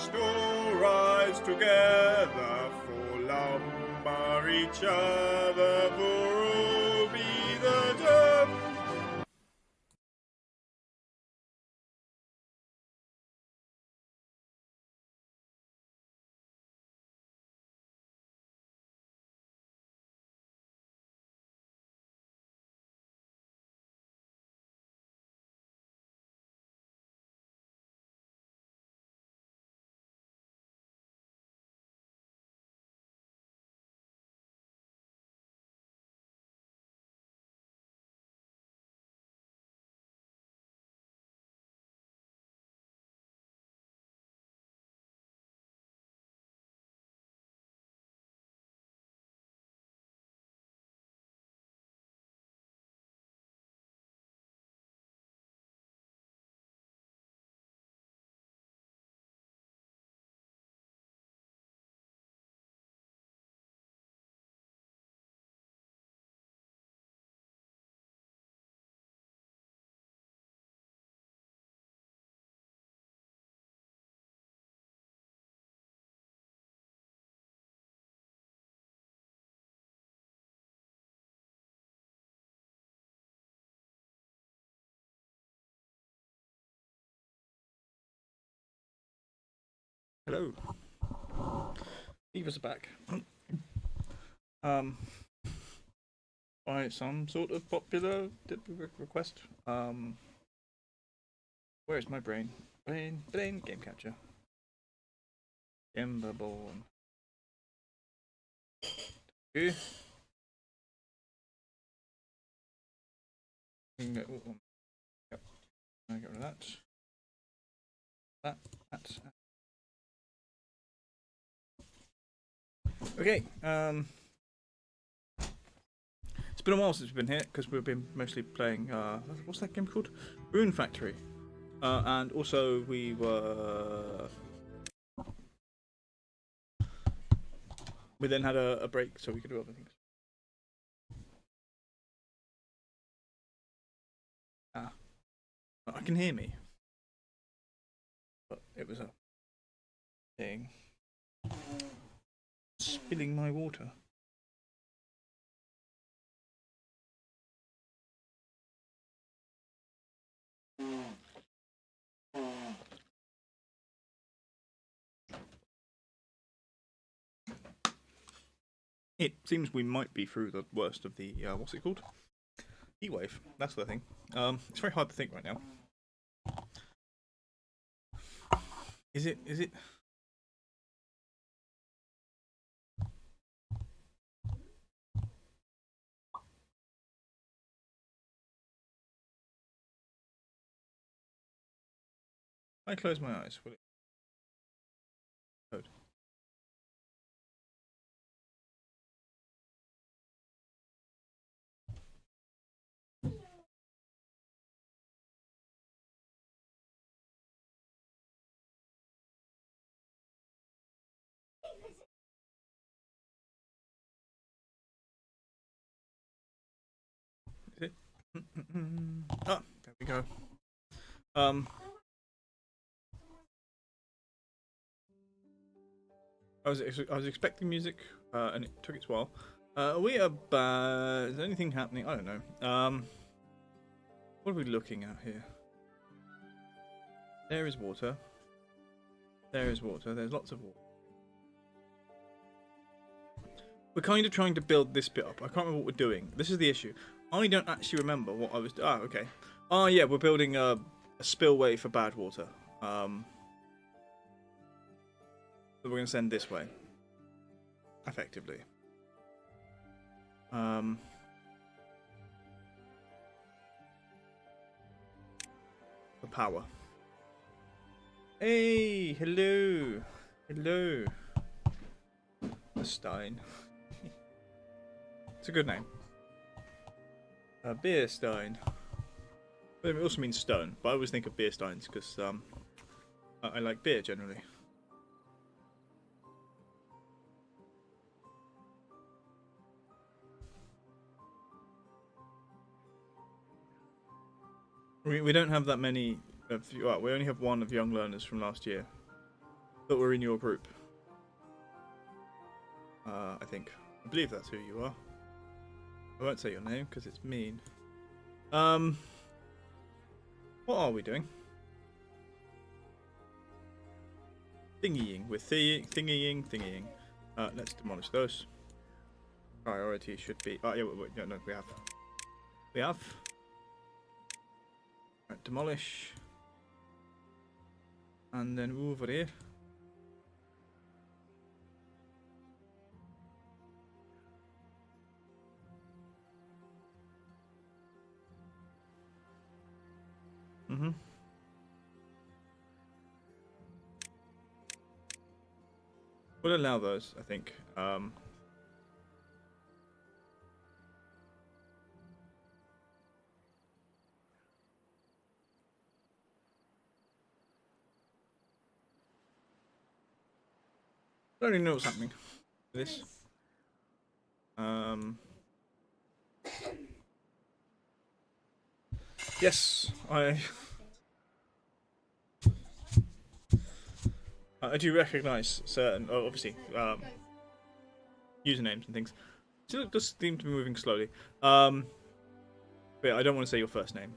still rise together, for lumber each other, for all be the dead. Hello. Beavers are back. By some sort of popular request. Where's my brain? Brain, game catcher. Timberborn. Yep. I get rid of that. That. Okay. It's been a while since we've been here because we've been mostly playing. What's that game called? Rune Factory. And also we then had a break so we could do other things. I can hear me, but it was a thing. Spilling my water. It seems we might be through the worst of the what's it called? Heat wave. That's the thing. It's very hard to think right now. Is it? I close my eyes. Will it? Code. Is it? Ah, there we go. I was expecting music, and it took its while. Are we is there anything happening? I don't know. What are we looking at here? There is water. There is water. There's lots of water. We're kind of trying to build this bit up. I can't remember what we're doing. This is the issue. I don't actually remember what I was. Okay. Oh yeah, we're building a spillway for bad water. So we're going to send this way. Effectively. For power. Hey, hello. Hello. A Stein. It's a good name. A beer stein. But it also means stone, but I always think of beer steins because I like beer generally. We don't have that many of. Well, we only have one of young learners from last year. that were in your group. I think. I believe that's who you are. I won't say your name because it's mean. What are we doing? Thingying. We're thingying. Let's demolish those. Priority should be. Oh yeah, wait, no, we have. Right, demolish. And then over here. We'll allow those, I think. I don't even know what's happening with this. Yes, I do recognise certain, obviously, usernames and things. Still, it does seem to be moving slowly. But yeah, I don't want to say your first name.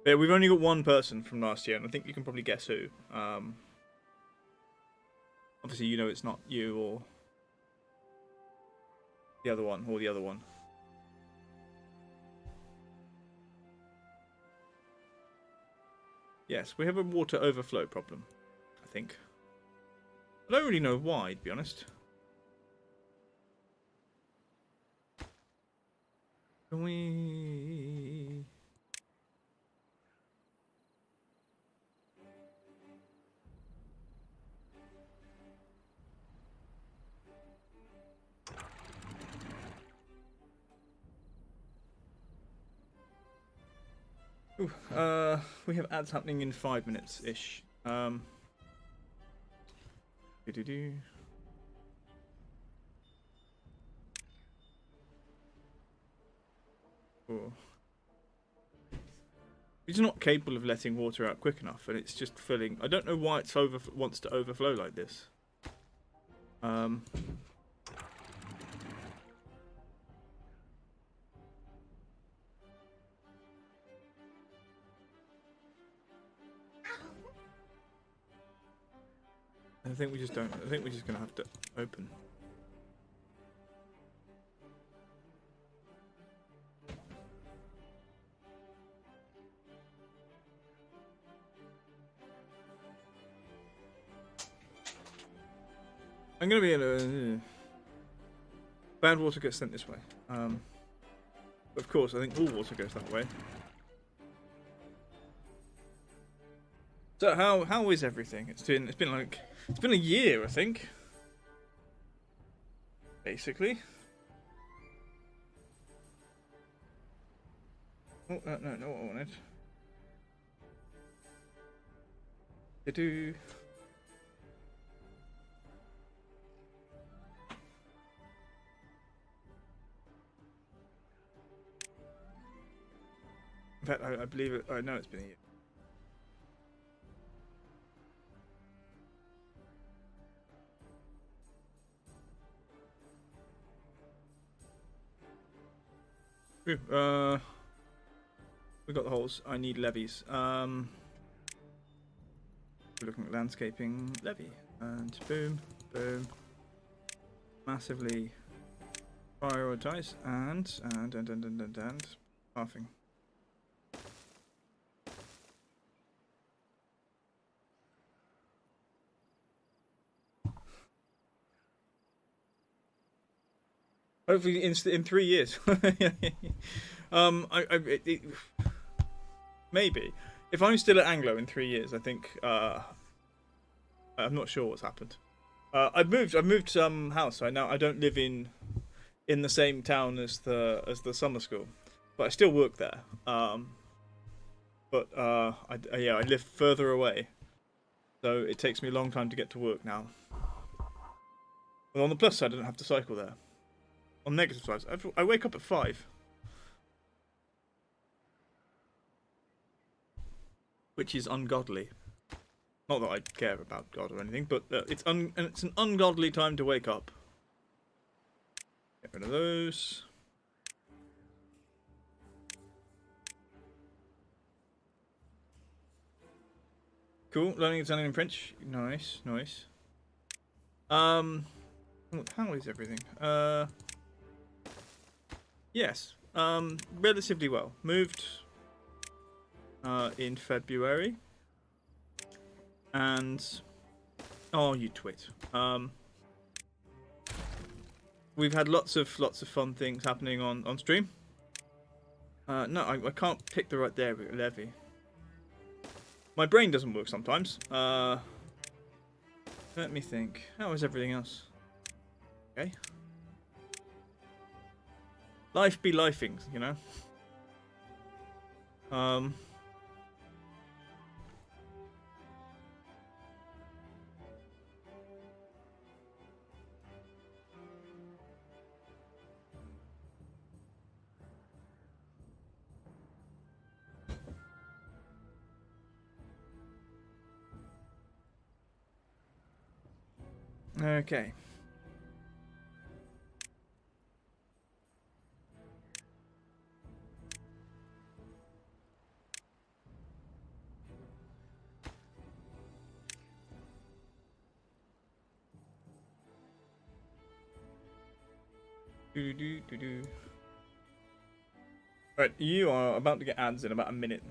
But yeah, we've only got one person from last year, and I think you can probably guess who. Obviously, you know it's not you or the other one, Yes, we have a water overflow problem, I think. I don't really know why, to be honest. Can we... Ooh, we have ads happening in 5 minutes-ish. Do-do-do. Oh. It's not capable of letting water out quick enough, and it's just filling. I don't know why it's wants to overflow like this. I think we just don't. I think we're just gonna have to open. I'm gonna be in a bad water gets sent this way. Of course, I think all water goes that way. So how is everything? It's been a year, I think. Basically. Oh no, not what I wanted. To do. In fact, I believe it. I know it's been a year. Ooh, we got the holes. I need levies. We're looking at landscaping levy, and boom, boom. Massively prioritize and pathing. Hopefully in 3 years. Maybe if I'm still at Anglo in 3 years, I think I'm not sure what's happened. I've moved house. I don't live in the same town as the summer school, but I still work there. I live further away, so it takes me a long time to get to work now. Well, on the plus side, I don't have to cycle there. On the negative side, I wake up at 5. Which is ungodly. Not that I care about God or anything, but it's an ungodly time to wake up. Get rid of those. Cool. Learning Italian and French. Nice, nice. How is everything? Yes. Relatively well. Moved in February. And oh, you twit. We've had lots of fun things happening on stream. No, I can't pick the right levy. My brain doesn't work sometimes. Let me think. How is everything else? Okay. Life be lifing, you know. Okay. Right, you are about to get ads in about a minute.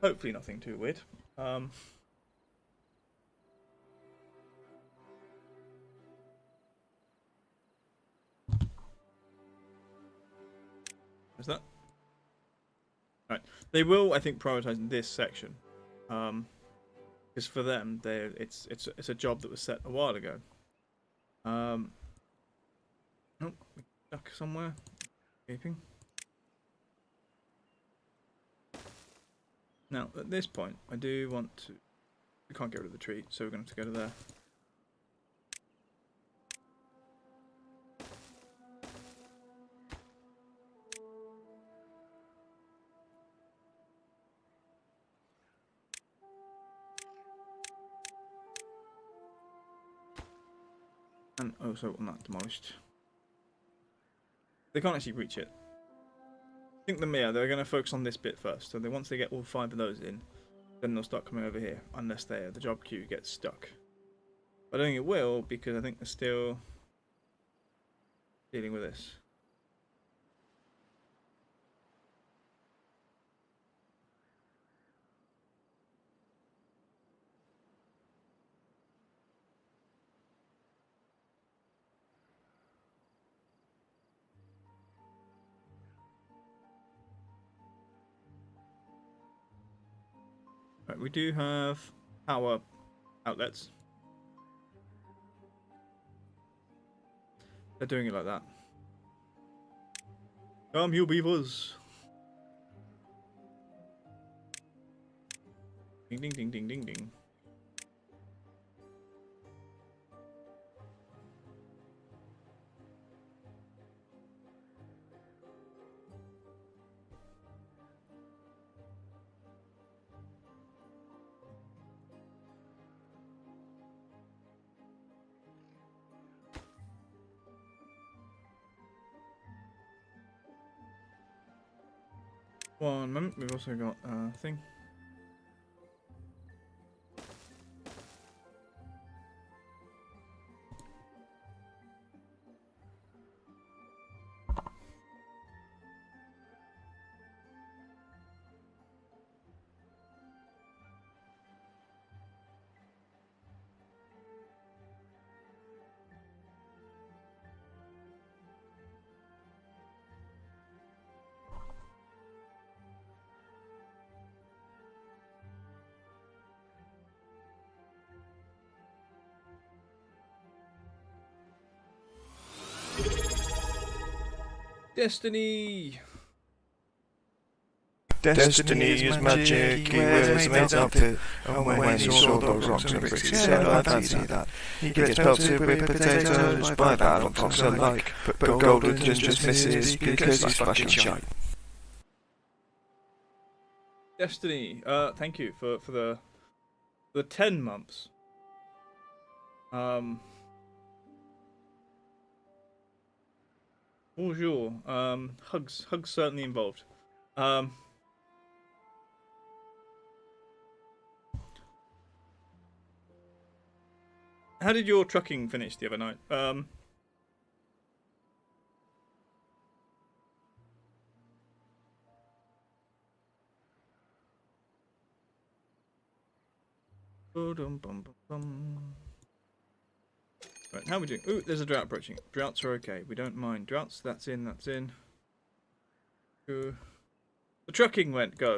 Hopefully nothing too weird. Is that? Right. They will, I think, prioritize this section, because for them, it's a job that was set a while ago. Oh, stuck somewhere. Escaping. Now, at this point, I do want to. We can't get rid of the tree, so we're going to have to go to there. And also on that demolished. They can't actually reach it. I think they're going to focus on this bit first. So once they get all 5 of those in, then they'll start coming over here, unless the job queue gets stuck. But I don't think it will, because I think they're still dealing with this. Right, we do have power outlets. They're doing it like that. Come, you beavers! Ding ding ding ding ding ding. One moment, we've also got a thing. Destiny! Destiny is magic, he wears a mate's outfit, and when he saw those rocks and bricks, he said, I fancy that. He gets pelted with potatoes by battle fox alike, but Golden just misses because he's fucking shite. Destiny, thank you for the 10 months. Bonjour. Hugs certainly involved. How did your trucking finish the other night? Right, how are we doing? Ooh, there's a drought approaching. Droughts are okay. We don't mind. Droughts, that's in. Go. The trucking went, go.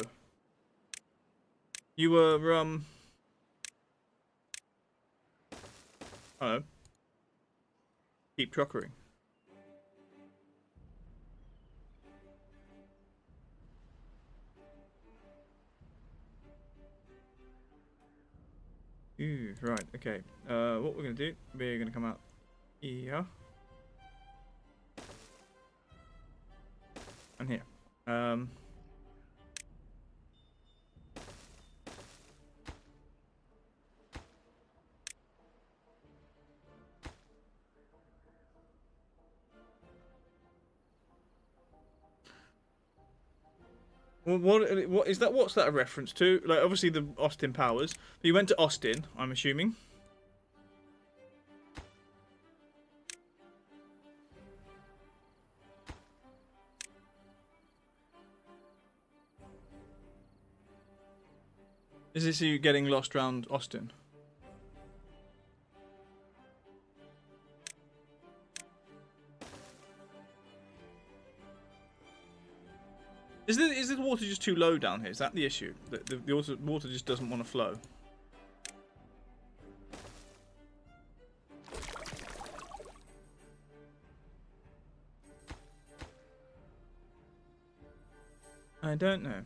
You were, hello. Keep truckering. Ooh, right, okay. What we're gonna do, we're gonna come out here. And here. Well, what is that? What's that a reference to? Like, obviously the Austin Powers. But you went to Austin, I'm assuming. Is this you getting lost around Austin? Is the water just too low down here? Is that the issue? The water just doesn't want to flow? I don't know.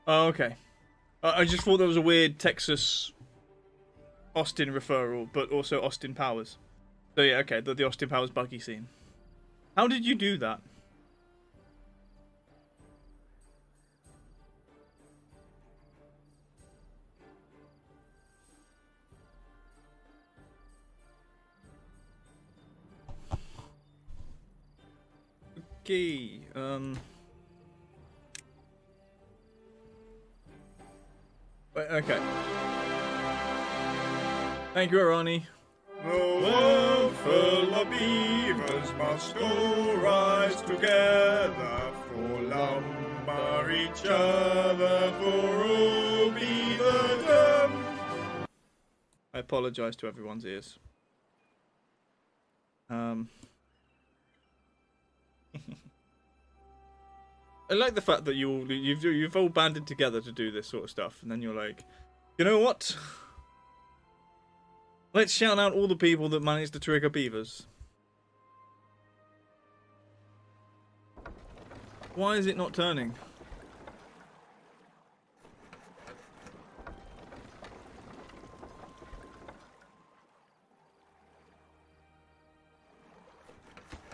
Oh, okay. I just thought there was a weird Texas Austin referral, but also Austin Powers. So yeah, okay, the Austin Powers buggy scene. How did you do that? Okay, wait, okay. Thank you, Arani. The world full of beavers must all rise together, for lumber each other, for all beaverdom. I apologise to everyone's ears. I like the fact that you've all banded together to do this sort of stuff, and then you're like, you know what? Let's shout out all the people that managed to trigger beavers. Why is it not turning?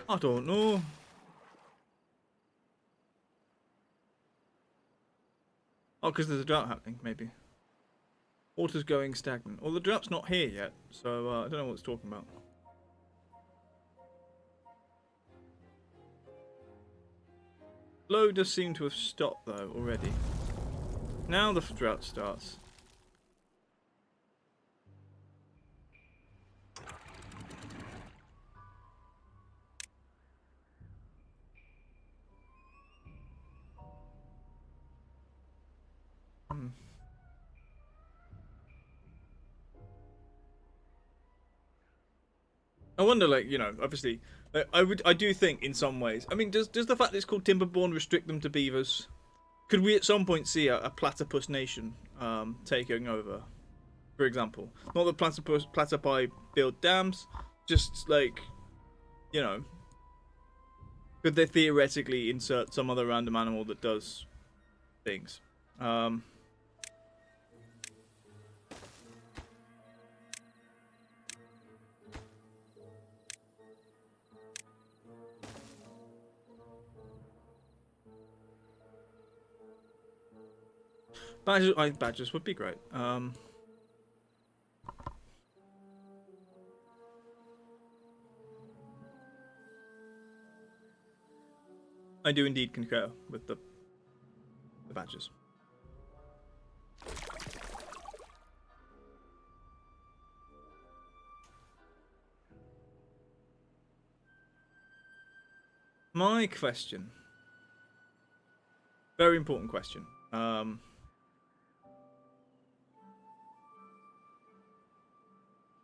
I don't know. Oh, because there's a drought happening, maybe. Water's going stagnant. Well, the drought's not here yet, so I don't know what it's talking about. Flow does seem to have stopped, though, already. Now the drought starts. I wonder, like, you know, obviously, I do think in some ways. I mean, does the fact that it's called Timberborn restrict them to beavers? Could we at some point see a platypus nation taking over? For example, not the platypi build dams, just like, you know, could they theoretically insert some other random animal that does things? Badgers would be great. I do indeed concur with the badgers. My question. Very important question.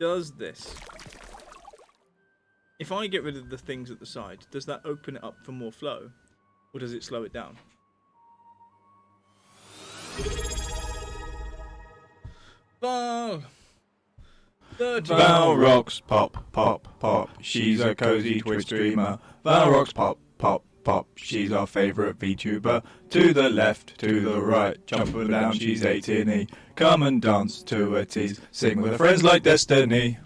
Does this... If I get rid of the things at the side, does that open it up for more flow? Or does it slow it down? Val! Val rocks, pop, pop, pop. She's a cozy Twitch streamer. Val rocks, pop, pop, pop. She's our favourite VTuber. To the left, to the right, jump her down, she's 18. Come and dance to her tease. Sing with her friends like Destiny.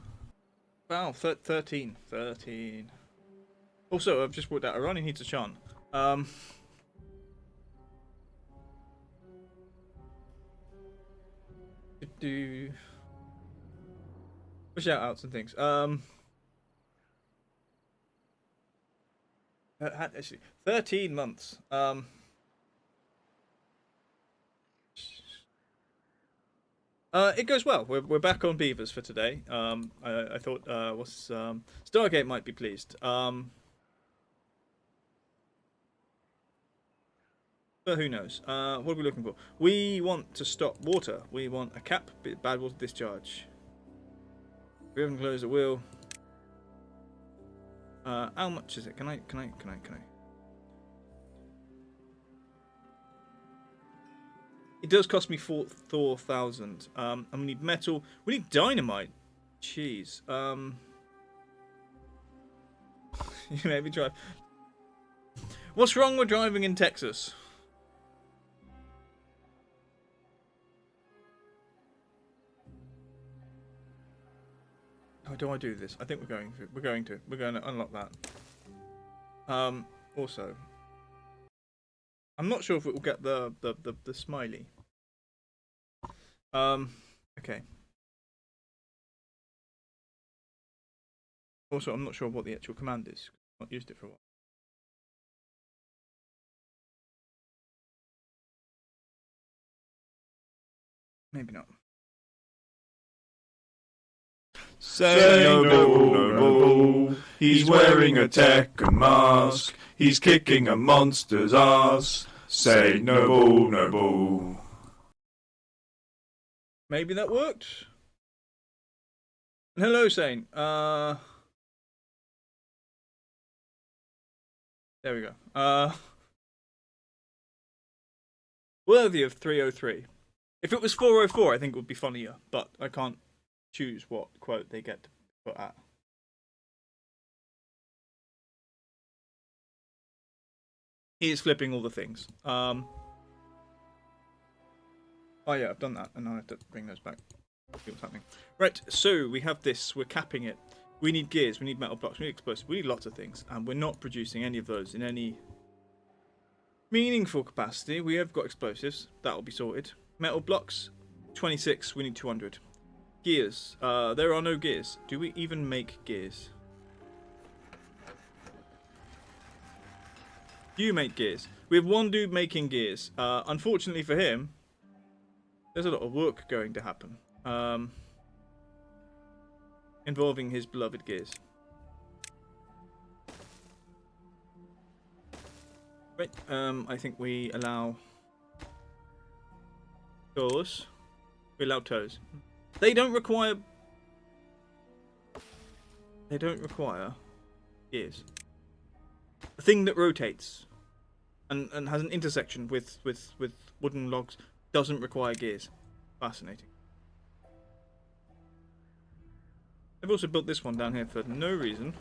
Wow, 13. Also, I've just worked out Arani needs a chant. Shout outs and things. Actually, 13 months. It goes well. We're back on beavers for today. I thought Stargate might be pleased. But who knows? What are we looking for? We want to stop water. We want a cap, bad water discharge. We haven't closed the wheel. How much is it? Can I? It does cost me 4,000. And we need metal. We need dynamite. Jeez. You made me drive. What's wrong with driving in Texas? How do I do this? I think we're going to unlock that. Also, I'm not sure if it will get the smiley. Okay. Also, I'm not sure what the actual command is. I've not used it for a while. Maybe not. Say no bull, no bull. He's wearing a Tekken mask. He's kicking a monster's ass. Say no bull, no bull. Maybe that worked. And hello, Sane. There we go. Worthy of 303. If it was 404, I think it would be funnier, but I can't choose what quote they get to put at. He is flipping all the things. Oh yeah, I've done that, and now I have to bring those back. See what's happening. Right, so we have this. We're capping it. We need gears. We need metal blocks. We need explosives. We need lots of things, and we're not producing any of those in any meaningful capacity. We have got explosives. That will be sorted. Metal blocks, 26. We need 200. Gears. There are no gears. Do we even make gears? You make gears. We have one dude making gears. Unfortunately for him, there's a lot of work going to happen. Involving his beloved gears. Right, I think we allow toes. We allow toes. They don't require gears. A thing that rotates. and has an intersection with wooden logs. Doesn't require gears. Fascinating. They've also built this one down here for no reason.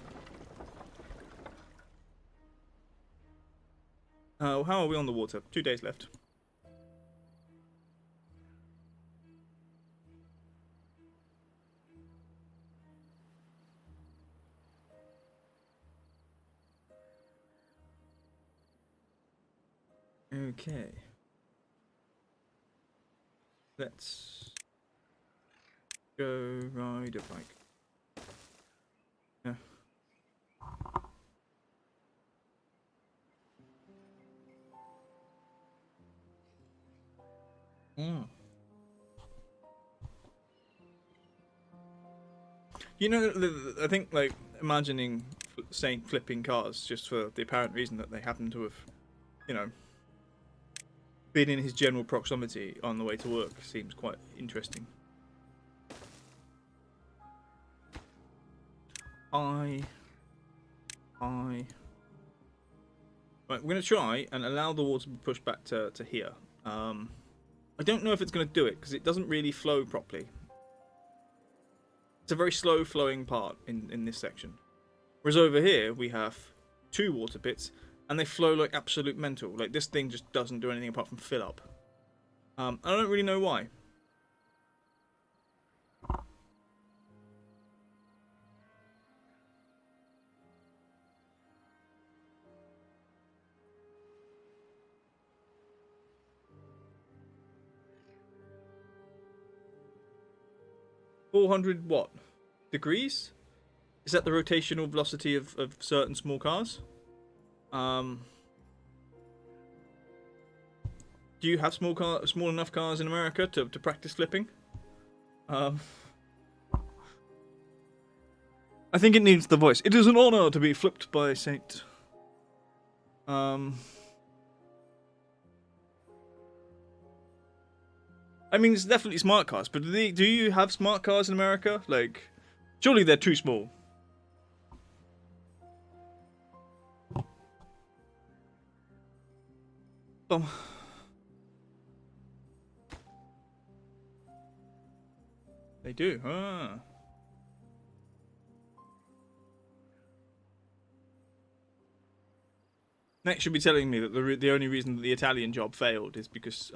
How are we on the water? 2 days left. Okay. Let's go ride a bike. Yeah. You know, I think, like, imagining Saint flipping cars just for the apparent reason that they happen to have, you know, been in his general proximity on the way to work seems quite interesting. Right, we're going to try and allow the water to be pushed back to here. I don't know if it's going to do it, because it doesn't really flow properly. It's a very slow flowing part in this section. Whereas over here, we have 2 water bits, and they flow like absolute mental. Like, this thing just doesn't do anything apart from fill up. I don't really know why. $400 what? Degrees? Is that the rotational velocity of certain small cars? Do you have small enough cars in America to practice flipping? I think it needs the voice. It is an honor to be flipped by Saint. I mean, it's definitely smart cars, but do you have smart cars in America? Like, surely they're too small. They do, huh? Next should be telling me that the only reason that the Italian job failed is because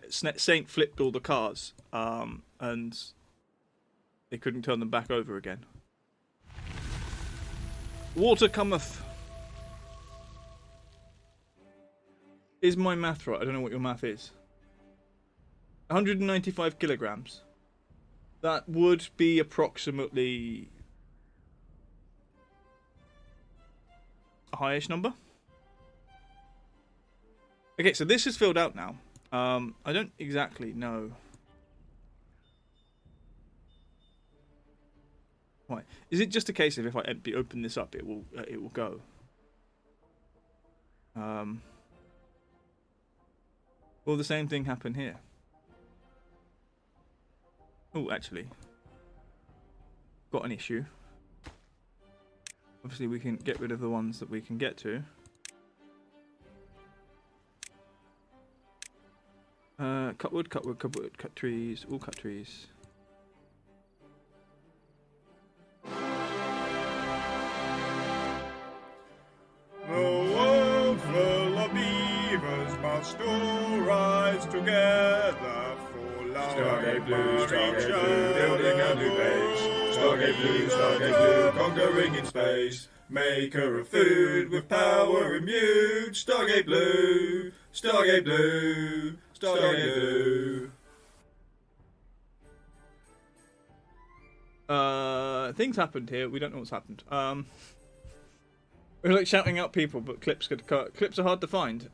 Saint flipped all the cars, and they couldn't turn them back over again. Water cometh. Is my math right? I don't know what your math is. 195 kilograms. That would be approximately a highish number. Okay, so this is filled out now. I don't exactly know. Why? Is it just a case of if I open this up, it will go? Will the same thing happen here? Oh, actually, got an issue. Obviously, we can get rid of the ones that we can get to. Cut wood, cut wood, cut wood, cut trees, all cut trees. The world full of beavers must all rise together for love. Stargate Blue, Stargate Blue, building a new base. Stargate Blue, conquering in space. Maker of food with power immune. Stargate Blue, Stargate Blue, Stargate Blue. Things happened here. We don't know what's happened. We're like shouting out people, but clips are hard to find.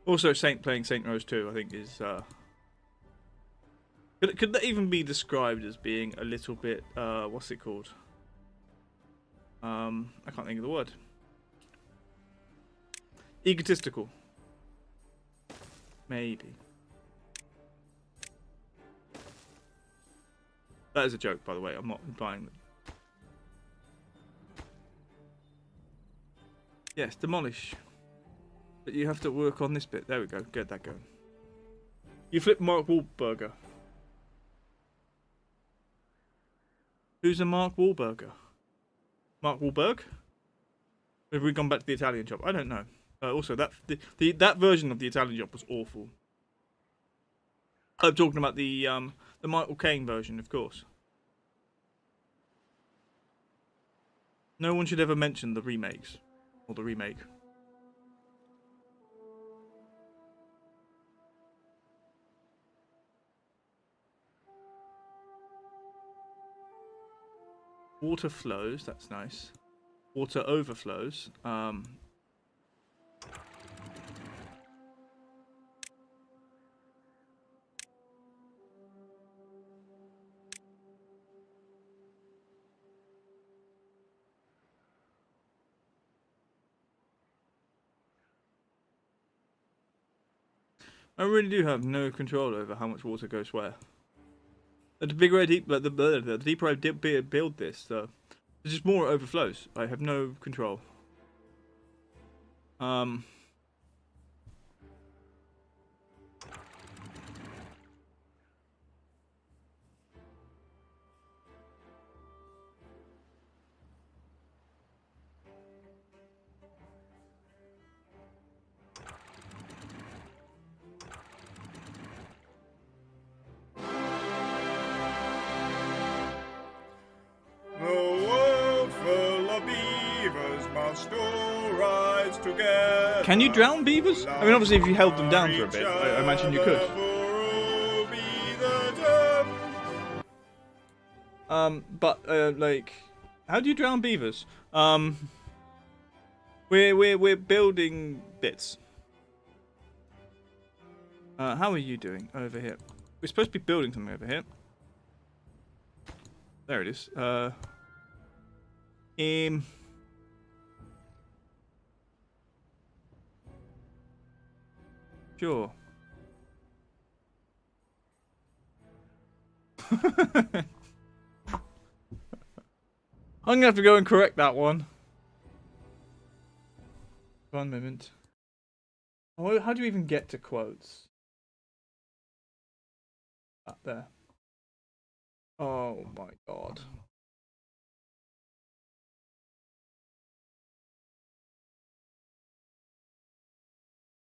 Also, Saint playing Saint Rose 2, I think is. Could that even be described as being a little bit? What's it called? I can't think of the word. Egotistical. Maybe. That is a joke, by the way. I'm not implying that. Yes, demolish. But you have to work on this bit. There we go. Get that going. You flip Mark Wahlberger. Who's a Mark Wahlberger? Mark Wahlberg? Have we gone back to the Italian job? I don't know. Also, that that version of the Italian job was awful. I'm talking about the Michael Caine version, of course. No one should ever mention the remakes or the remake. Water flows. That's nice. Water overflows. I really do have no control over how much water goes where. The bigger I the deeper I build this, there's just more overflows. I have no control. Can you drown beavers? I mean, obviously, if you held them down for a bit, I imagine you could. Like, how do you drown beavers? We're building bits. How are you doing over here? We're supposed to be building something over here. There it is. Sure. I'm gonna have to go and correct that one. 1 moment. Oh, how do you even get to quotes? Up there. Oh my god.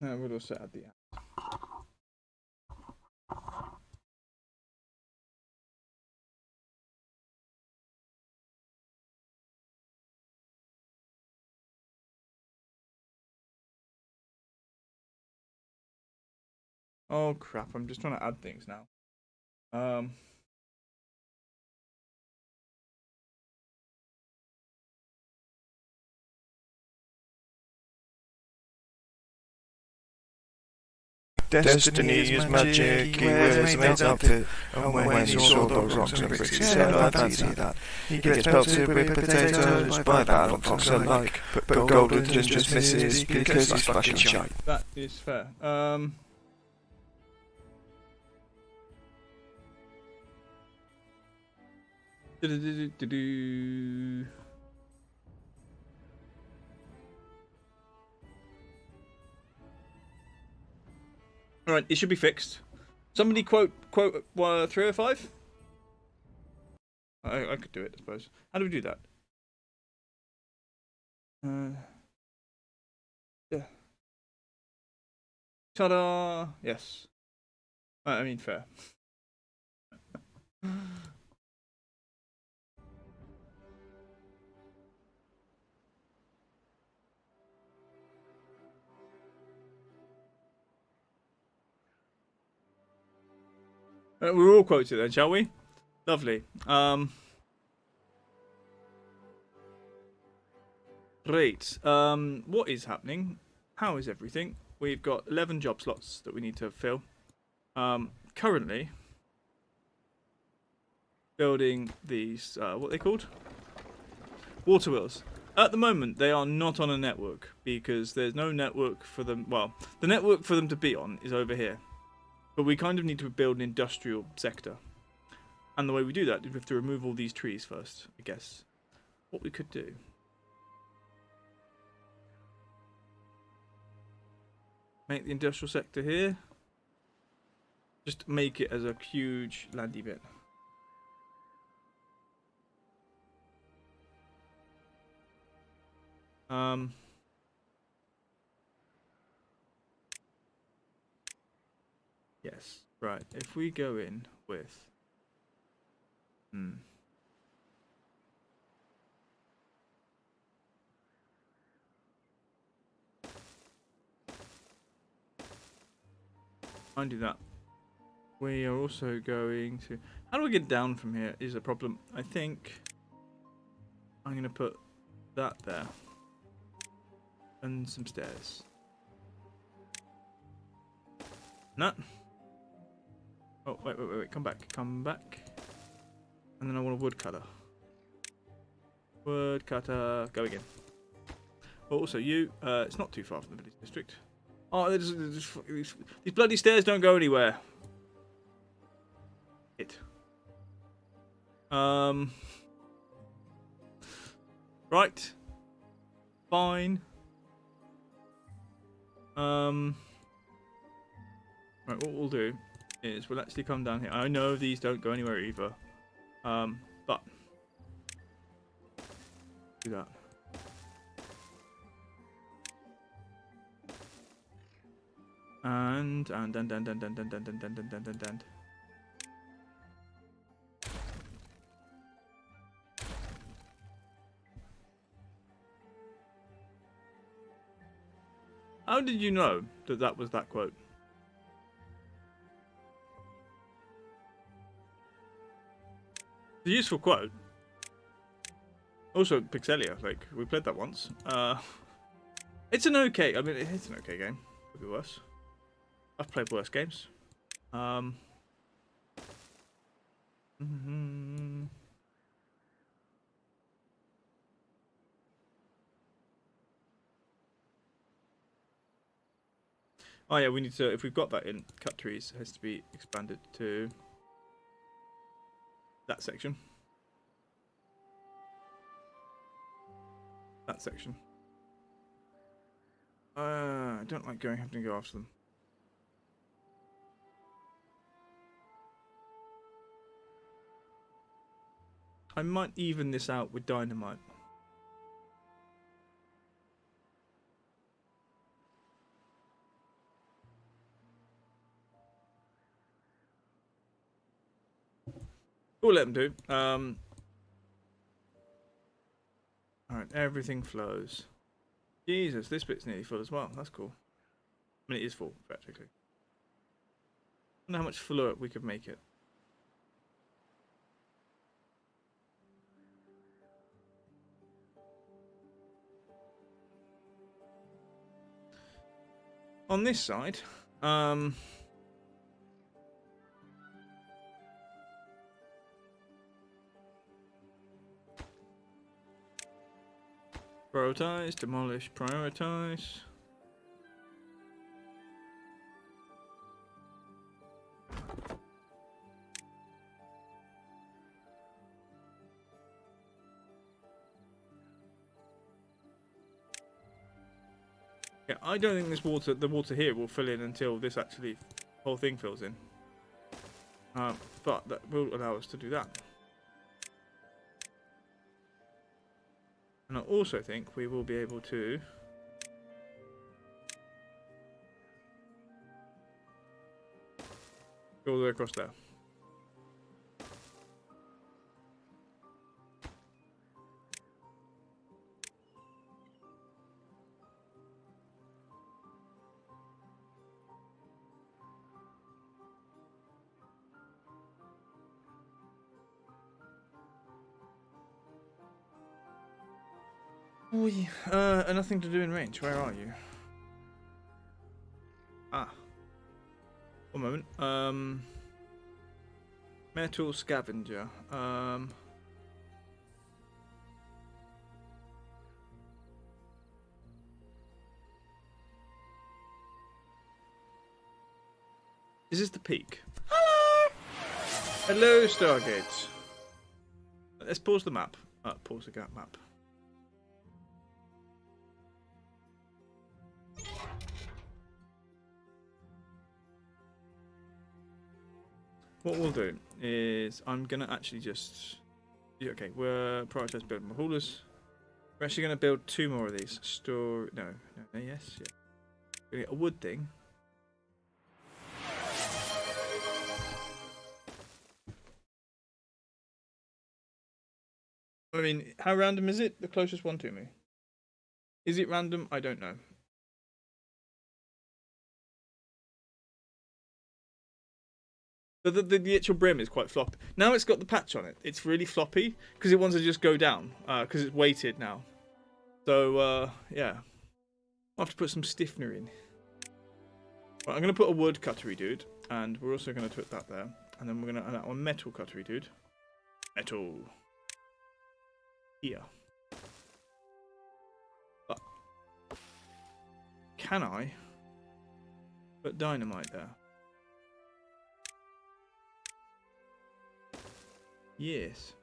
No, we'll also add the app. Oh crap, I'm just trying to add things now. Destiny is magic, he wears a mate's outfit, and when he saw those rocks and bricks, he said, I fancy that. He gets pelted with potatoes by that on fox alike, but Golden just misses because he's fucking shite. That is fair. Alright, it should be fixed. Somebody quote 305? I could do it, I suppose. How do we do that? Yeah. Ta-da! Yes. I mean, fair. We're all quoted then, shall we? Lovely. Great. What is happening? How is everything? We've got 11 job slots that we need to fill. Currently building these, what are they called? Water wheels. At the moment, they are not on a network because there's no network for them. Well, the network for them to be on is over here. But we kind of need to build an industrial sector. And the way we do that is we have to remove all these trees first, I guess. What we could do. Make the industrial sector here. Just make it as a huge landy bit. Yes, right. If we go in with I do that. We are also going to... How do we get down from here is a problem. I think I'm going to put that there. And some stairs. No. Oh, wait. Come back. Come back. And then I want a woodcutter. Woodcutter. Go again. Also, you... it's not too far from the village district. Oh, these bloody stairs don't go anywhere. It. Right. Fine. Right, what we'll do is we'll actually come down here. I know these don't go anywhere either. But do that. And. How did you know that that was that quote? It's a useful quote. Also, Pixelia, like, we played that once. It's an okay, I mean, it's an okay game. Could be worse. I've played worse games. Oh yeah, we need to, if we've got that in, cut trees, it has to be expanded to that section. That section. I don't like having to go after them. I might even this out with dynamite. We'll let them do. Alright, everything flows. Jesus, this bit's nearly full as well. That's cool. I mean, it is full, practically. I don't know how much fuller we could make it. On this side, prioritize, demolish, prioritize. Yeah, I don't think this water, the water here will fill in until this actually whole thing fills in. But that will allow us to do that. And I also think we will be able to go all the way across there. Oh yeah. Nothing to do in range. Where are you? Ah. One moment. Metal scavenger. Is this the peak? Hello! Hello, Stargates. Let's pause the map. Pause the gap map. what we'll do is I'm gonna actually just okay. We're prioritize building more haulers. We're actually gonna build 2 more of these. Yes, yeah. We're gonna get a wood thing. I mean, how random is it? The closest one to me. Is it random? I don't know. But the actual brim is quite floppy. Now it's got the patch on it. It's really floppy because it wants to just go down because it's weighted now. So, yeah. I'll have to put some stiffener in. Right, I'm going to put a wood cuttery dude. And we're also going to put that there. And then we're going to add that one metal cuttery dude. Metal. Here. But can I put dynamite there? Yes.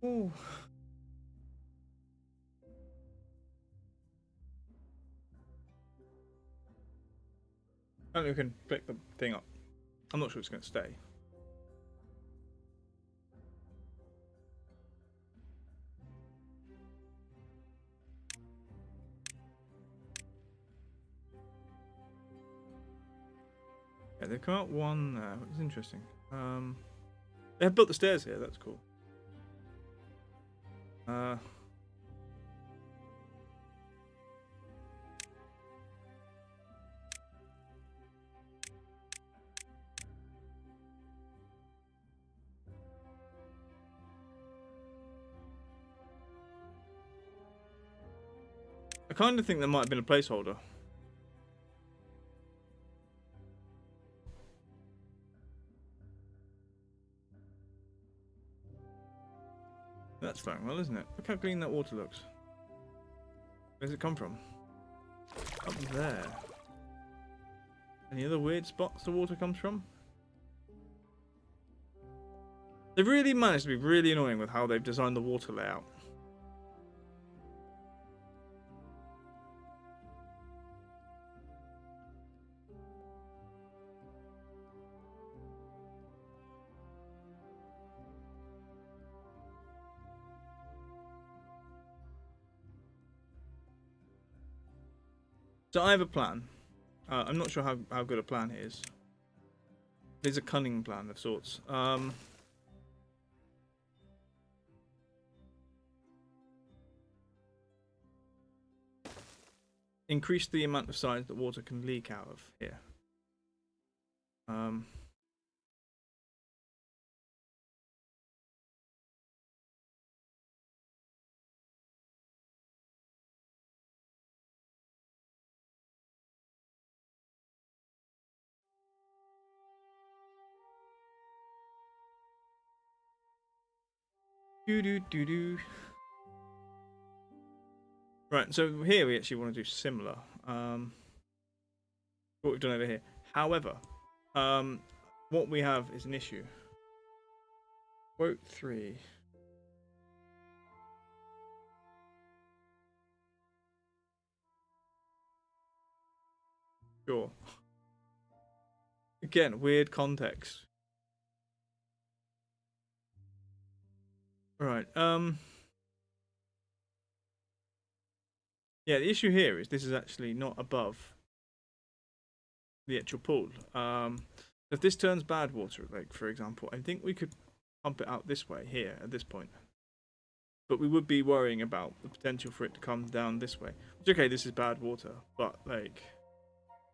Ooh. I don't know if we can pick the thing up. I'm not sure it's going to stay. Yeah, they've come out one there, which is interesting. They have built the stairs here, that's cool. I kind of think there might have been a placeholder. That's fine, well, isn't it? Look how clean that water looks. Where's it come from? Up there. Any other weird spots the water comes from? They've really managed to be really annoying with how they've designed the water layout. So I have a plan. I'm not sure how good a plan it is. It's a cunning plan of sorts. Increase the amount of size that water can leak out of here. Do. Right, so here we actually want to do similar. What we've done over here. However, what we have is an issue. Quote 3. Sure. Again, weird context. Right, yeah, the issue here is this is actually not above the actual pool. If this turns bad water, like for example, I think we could pump it out this way here at this point. But we would be worrying about the potential for it to come down this way. Which, okay, this is bad water, but like,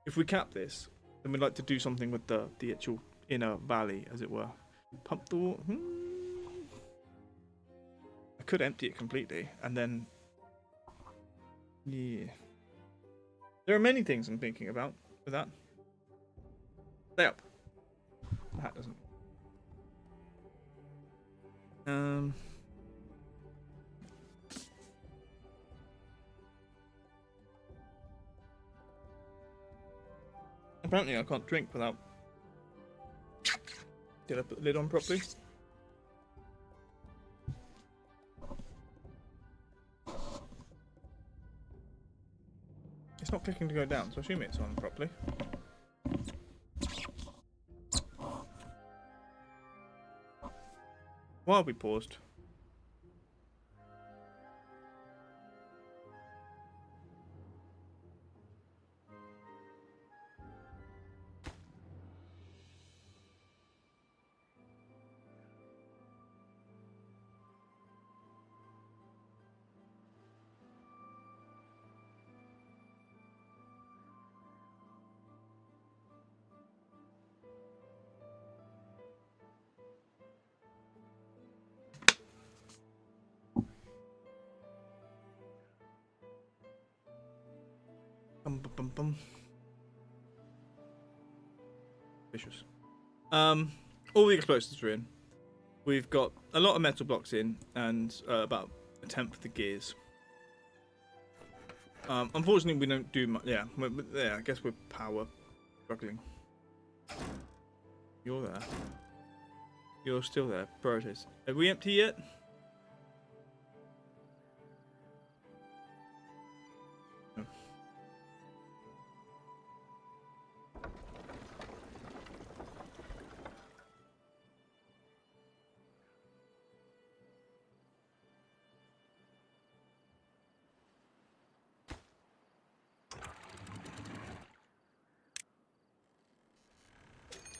if we cap this, then we'd like to do something with the actual inner valley, as it were. Pump the water. I could empty it completely, and then yeah. There are many things I'm thinking about with that. Stay up. The hat doesn't. Apparently I can't drink without... Did I put the lid on properly? It's not clicking to go down, so I assume it's on properly. Why have we paused? Bum, bum, bum, bum. Vicious. All the explosives are in. We've got a lot of metal blocks in, and about a tenth of the gears. Unfortunately, we don't do much. Yeah, I guess we're power struggling. You're there. You're still there. Priorities. Are we empty yet? No.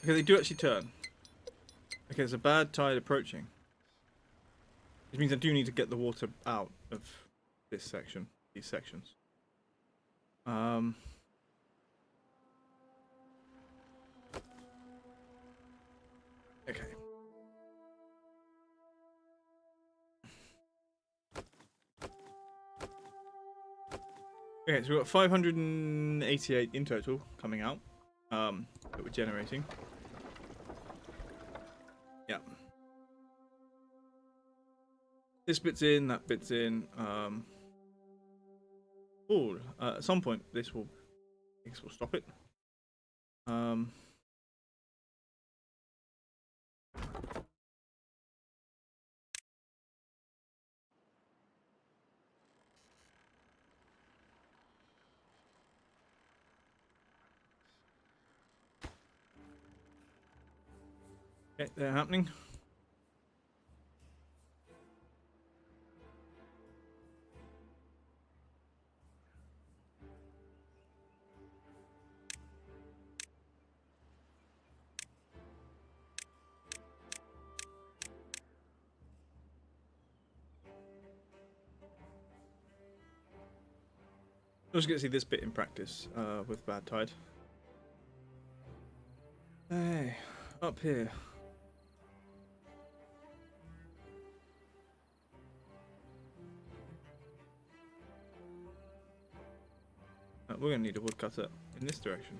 Okay, they do actually turn. Okay, there's a bad tide approaching. Which means I do need to get the water out of this section, these sections. Okay. Okay, so we've got 588 in total coming out that we're generating. Yeah. This bit's in, that bit's in. At some point this will stop it. Okay, they're happening. I was going to see this bit in practice with bad tide. Hey, up here. We're going to need a woodcutter in this direction.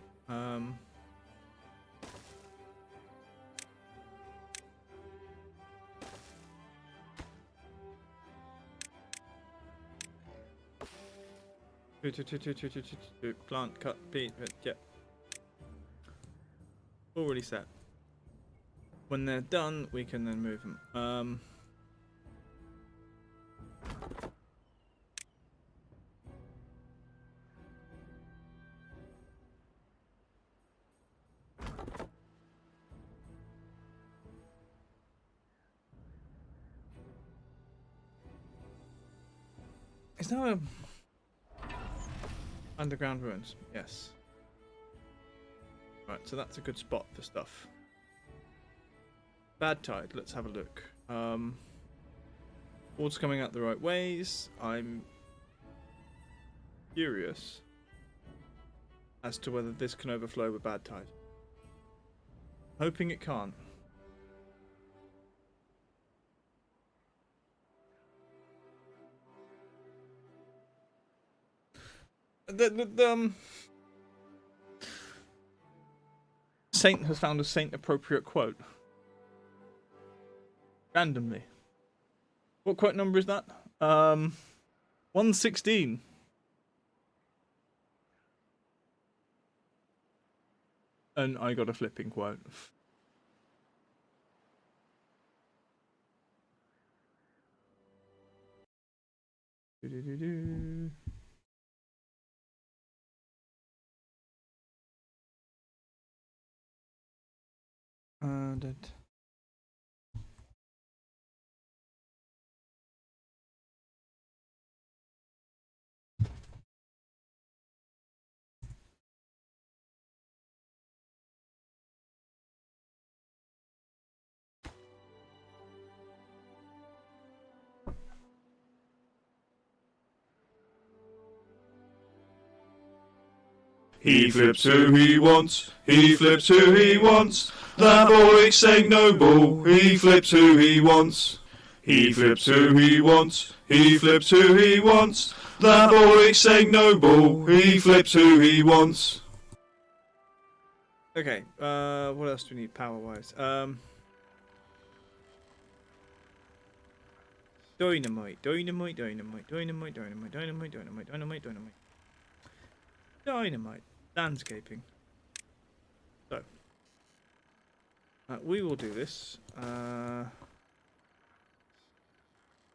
Plant, cut, beat, yep. Already set. When they're done, we can then move them. Is that a underground ruins? Yes. Right, so that's a good spot for stuff. Bad tide, let's have a look. Water's coming out the right ways. I'm curious as to whether this can overflow with bad tide. Hoping it can't. Saint has found a saint appropriate quote. Randomly. What quote number is that? 116. And I got a flipping quote. Do-do-do-do. That. He flips who he wants, he flips who he wants. That boy's St. Noble, he flips who he wants. He flips who he wants, he flips who he wants. That boy's St. Noble, he flips who he wants. Okay, what else do we need power-wise? Dynamite, dynamite, dynamite, dynamite, dynamite, dynamite, dynamite, dynamite, dynamite. Dynamite. Landscaping. So. We will do this.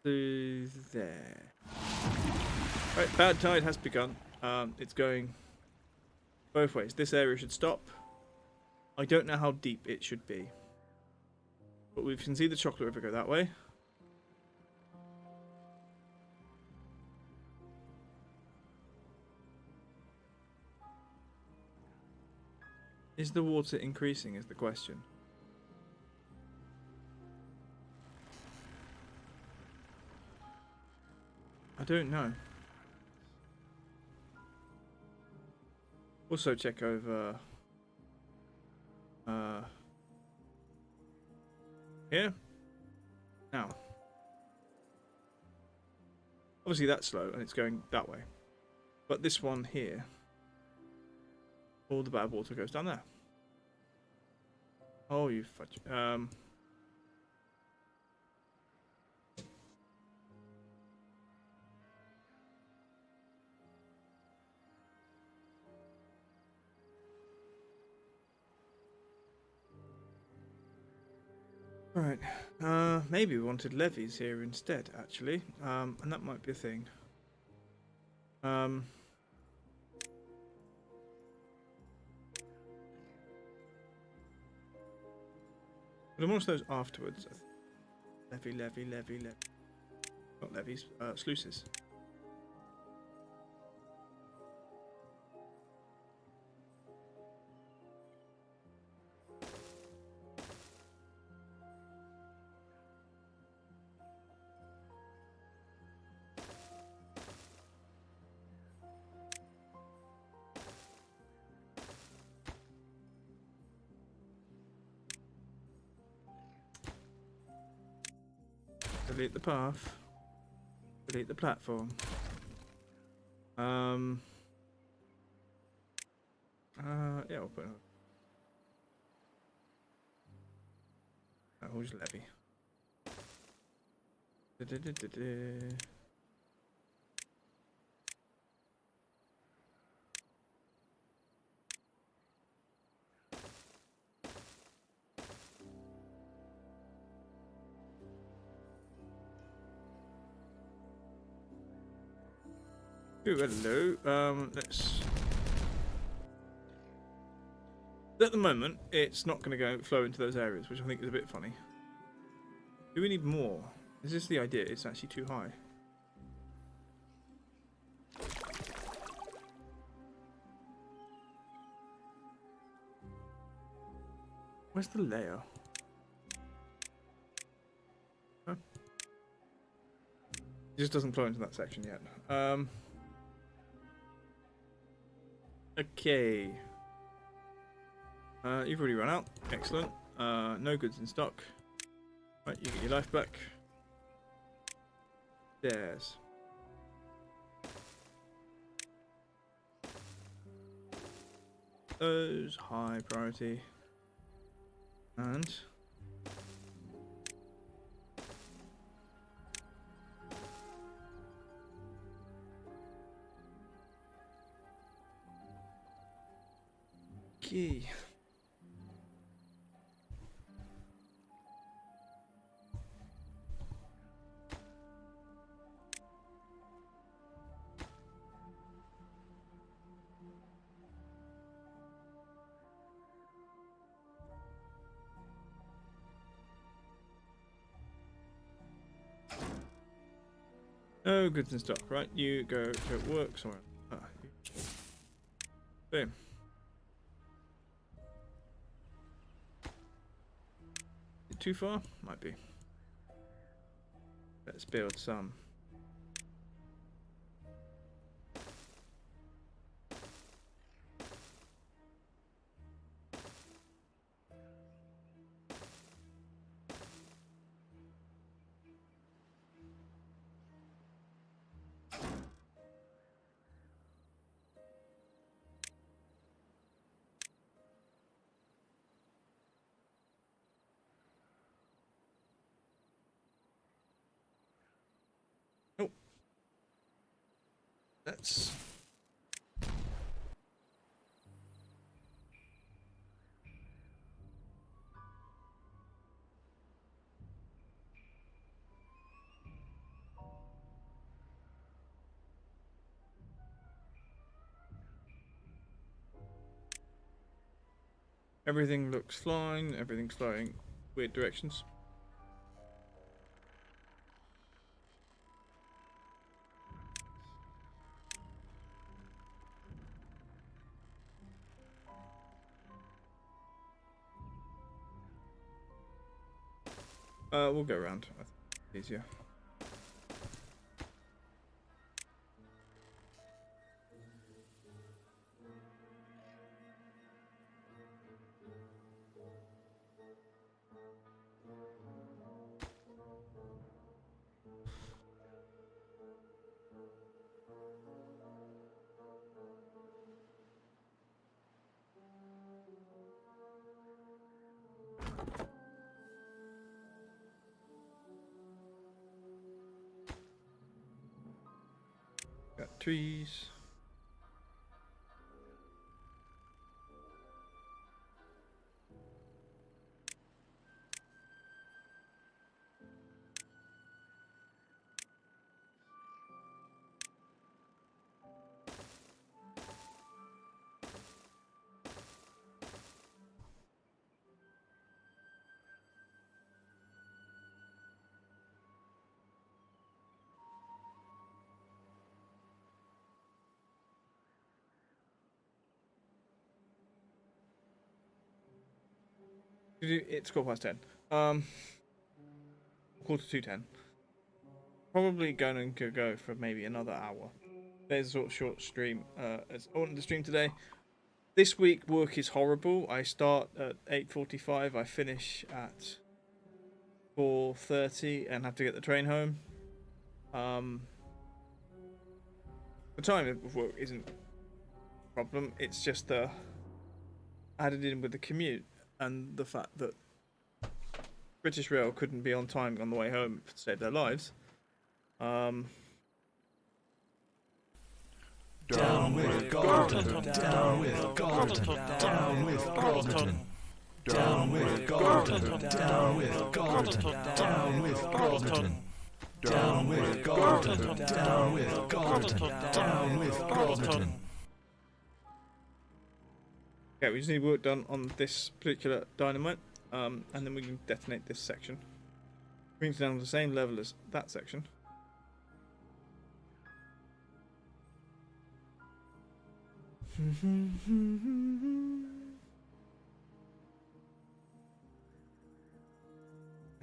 To there. Right, bad tide has begun. It's going both ways. This area should stop. I don't know how deep it should be. But we can see the chocolate river go that way. Is the water increasing is the question. I don't know. Also check over here. Now. Obviously that's slow and it's going that way. But this one here, all the bad water goes down there. Oh, you fudge. Right. Maybe we wanted levies here instead, actually. And that might be a thing. But I'm those afterwards. Levy. Not levies, sluices. Delete the path. Delete the platform. Yeah, we'll put it. We'll just levy. Ooh, hello. Let's. At the moment, it's not going to go flow into those areas, which I think is a bit funny. Do we need more? Is this the idea? It's actually too high. Where's the layer? Huh? It just doesn't flow into that section yet. Okay. You've already run out. Excellent. No goods in stock. Right, you get your life back. Stairs. Those high priority. And key. No goods in stock. Right, you go to work somewhere. Ah, boom. Too far? Might be. Let's build some. Oh. Let's. Everything looks fine. Everything's flowing weird directions. We'll go around. I think it's easier. Got trees. It's 10:15. Quarter to 10. Probably going to go for maybe another hour. There's a sort of short stream. As I wanted to stream today. This week work is horrible. I start at 8:45. I finish at 4:30 and have to get the train home. The time of work isn't a problem. It's just added in with the commute and the fact that British Rail couldn't be on time on the way home to save their lives. Down with Gordon, down with Gordon, down with Gordon. Down with Gordon, down with Gordon, down with Gordon. Down with Gordon, down with Gordon, down with Gordon. Okay, we just need work done on this particular dynamite, and then we can detonate this section. Brings it down to the same level as that section.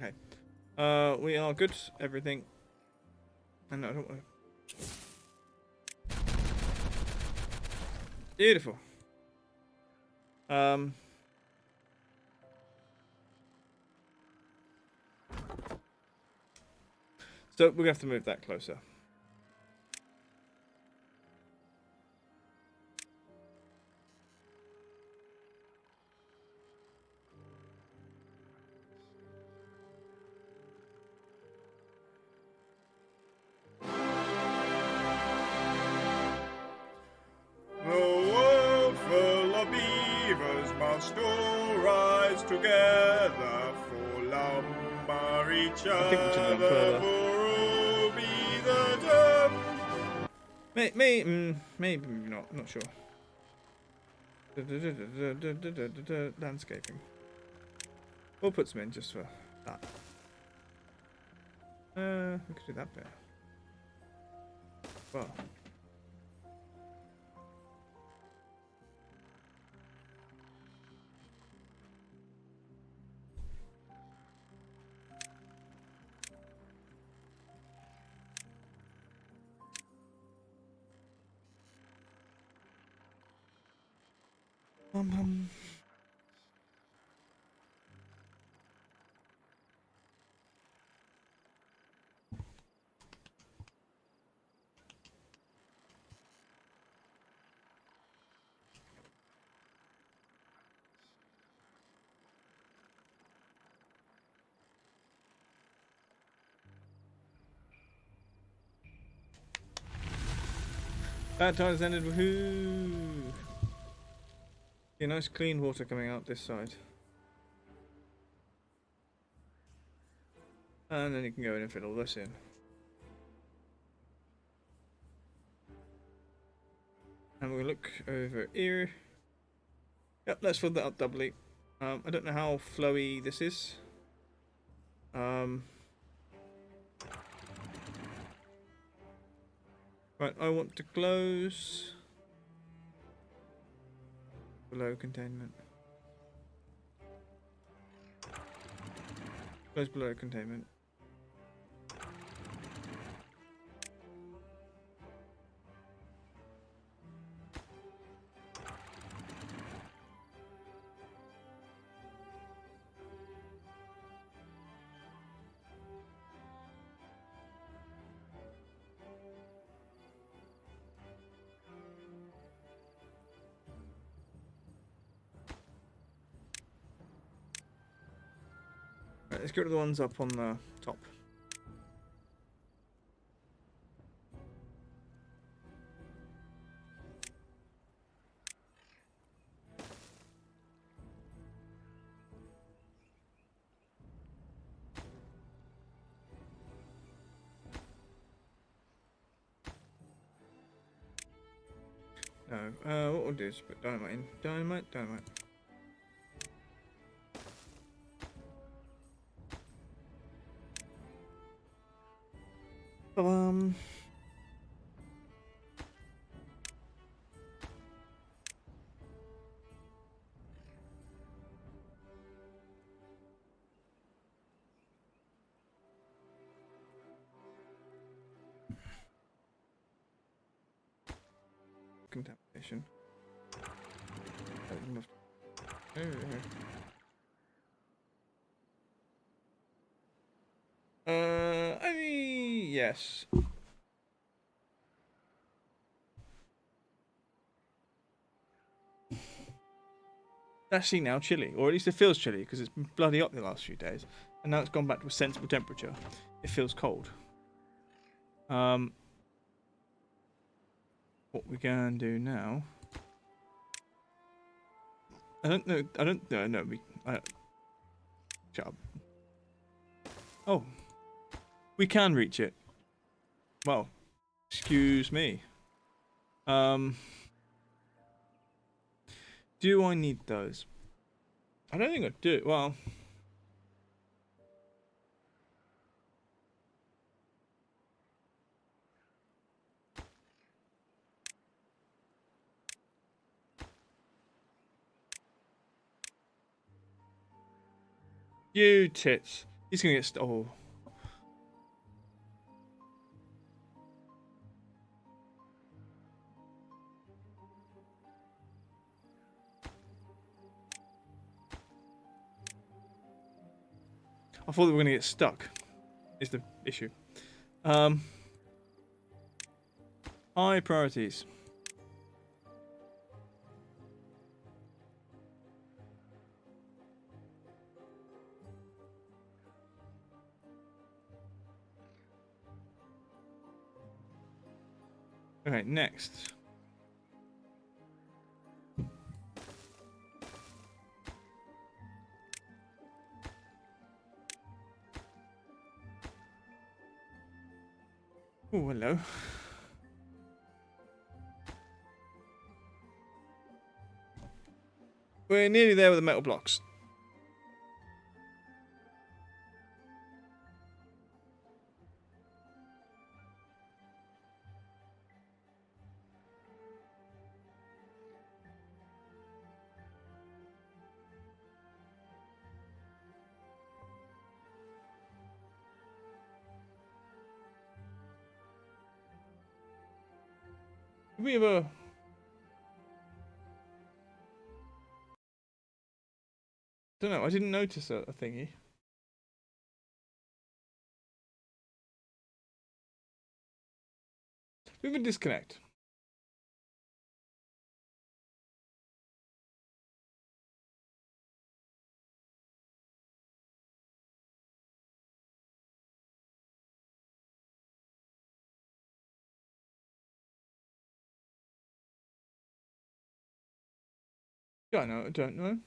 Okay. We are good. Everything. And no, I don't want to. Beautiful. So we're gonna have to move that closer. must all rise together for lumber each I think we should other, go further. for all be the term. Maybe not. Not sure. Landscaping. We'll put some in just for that. We could do that bit. Well. Um. Bad times ended. Woohoo! Yeah, nice clean water coming out this side. And then you can go in and fill all this in. And we'll look over here. Yep, let's fill that up doubly. I don't know how flowy this is. Right, I want to close below containment. Close below containment. Right, let's go to the ones up on the top. No, what we'll do is put dynamite in. Dynamite. Um. Contamination. I mean, yes. It's actually now chilly, or at least it feels chilly because it's been bloody hot the last few days, and now it's gone back to a sensible temperature. It feels cold. What we can do now? I don't know. No. Shut up. Oh, we can reach it. Well, excuse me. Do I need those? I don't think I do. Well, you tits. He's gonna get oh. I thought we were gonna get stuck. Is the issue. High priorities. Okay, next. Oh, hello. We're nearly there with the metal blocks. Did we ever? Don't know. I didn't notice a thingy. We would disconnect. Yeah, I don't know.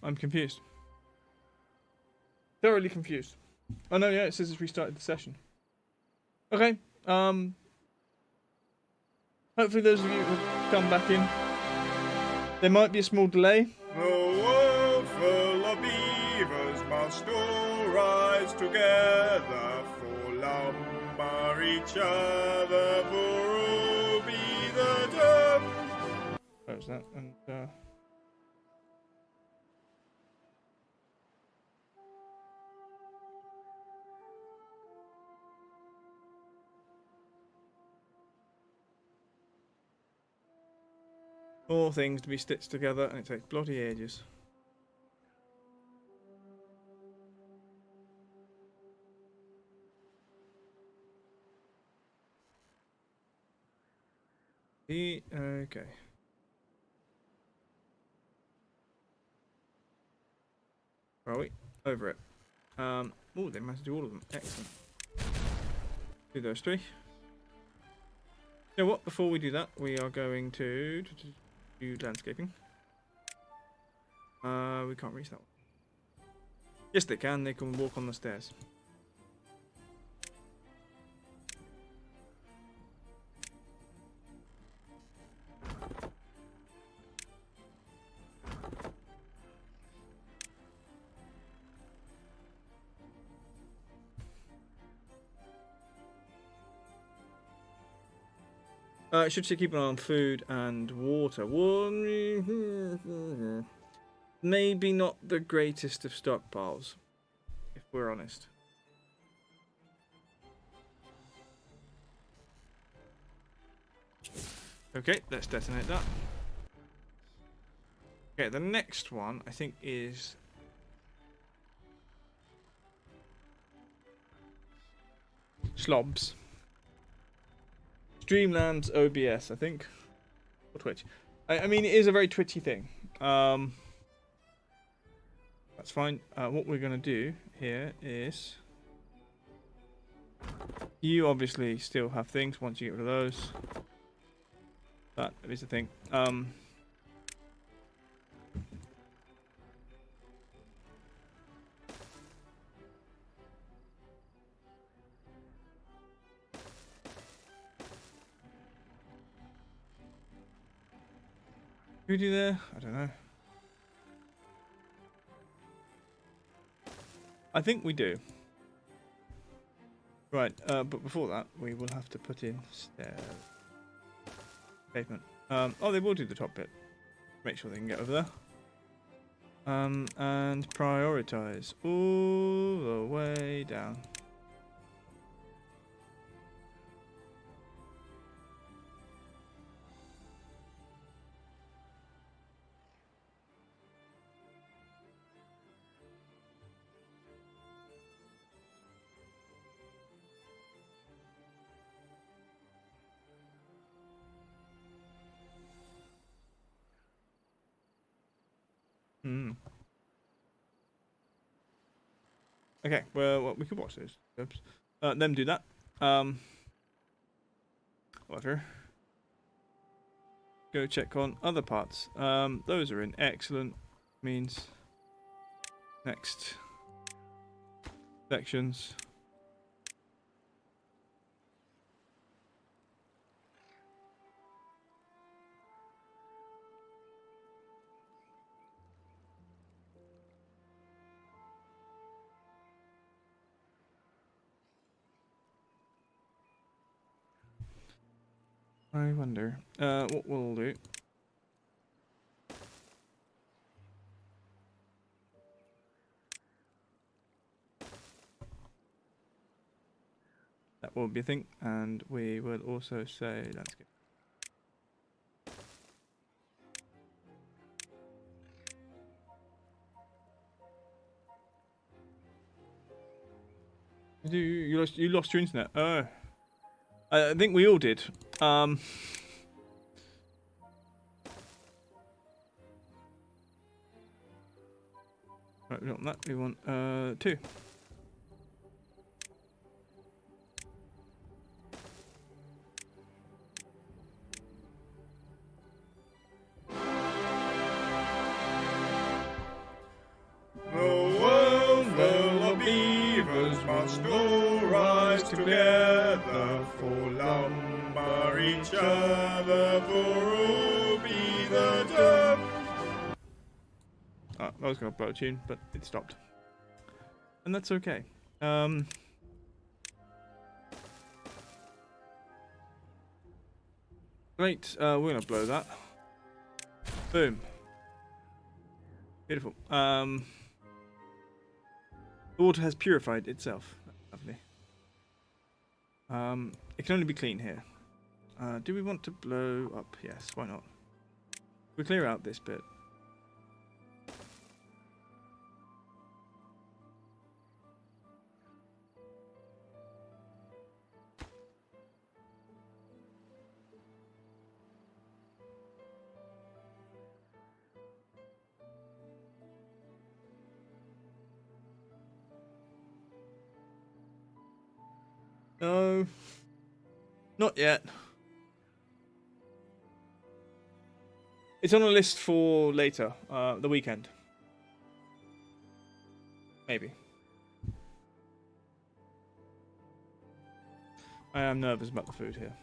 I'm confused. Thoroughly confused. Oh no, yeah, it says it's restarted the session. Okay. Hopefully those of you who have come back in. There might be a small delay. The world full of beavers must all rise together for lumber each other, for all be the death. What was that? And all things to be stitched together, and it takes bloody ages. Okay. Where are we? Over it. Oh, they managed to do all of them. Excellent. Do those three. You know what? Before we do that, we are going to do landscaping. We can't reach that one. Yes, they can. They can walk on the stairs. Should say keep an eye on food and water. Maybe not the greatest of stockpiles, if we're honest. Okay, let's detonate that. Okay, the next one I think is Slobs. Streamlabs OBS, I think. Or Twitch. I mean, it is a very twitchy thing. That's fine. What we're going to do here is... You obviously still have things once you get rid of those. That is the thing. Who do there? I don't know. I think we do. Right, but before that, we will have to put in stairs. Pavement. Oh, they will do the top bit. Make sure they can get over there. And prioritize all the way down. Hmm. Okay, well, we could watch those. Oops. Them do that. Whatever. Go check on other parts. Those are in excellent. Means next sections. I wonder. What we'll do. That will be a thing, and we will also say landscape. You lost your internet. Oh, I think we all did. Right, we want that. We want 2. The world full of beavers must all rise together for lumber each other, for all be the term. I was going to blow a tune, but it stopped. And that's okay. Great, we're going to blow that. Boom. Beautiful. The water has purified itself. Lovely. It can only be clean here. Do we want to blow up? Yes, why not? We clear out this bit. No, not yet. It's on a list for later, the weekend. Maybe. I am nervous about the food here.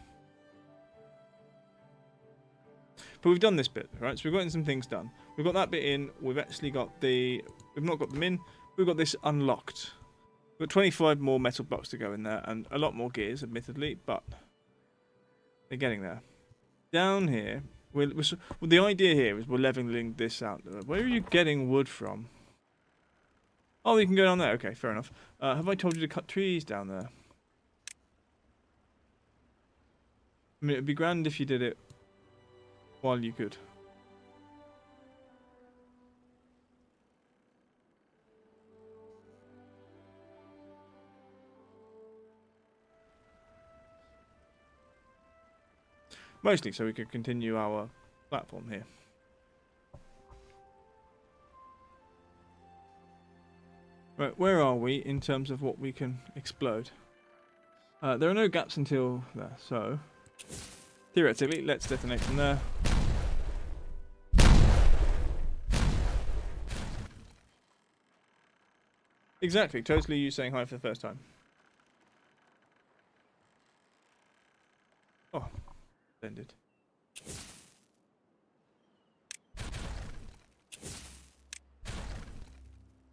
But we've done this bit, right? So we've gotten some things done. We've got that bit in. We've actually got the... We've not got them in. We've got this unlocked. We've got 25 more metal blocks to go in there, and a lot more gears, admittedly, but they're getting there. Down here, the idea here is we're leveling this out. Where are you getting wood from? Oh, you can go down there. Okay, fair enough. Have I told you to cut trees down there? I mean, it'd be grand if you did it while you could. Mostly so we could continue our platform here. Right, where are we in terms of what we can explode? There are no gaps until there, so theoretically, let's detonate from there. Exactly, totally you saying hi for the first time. Oh, splendid.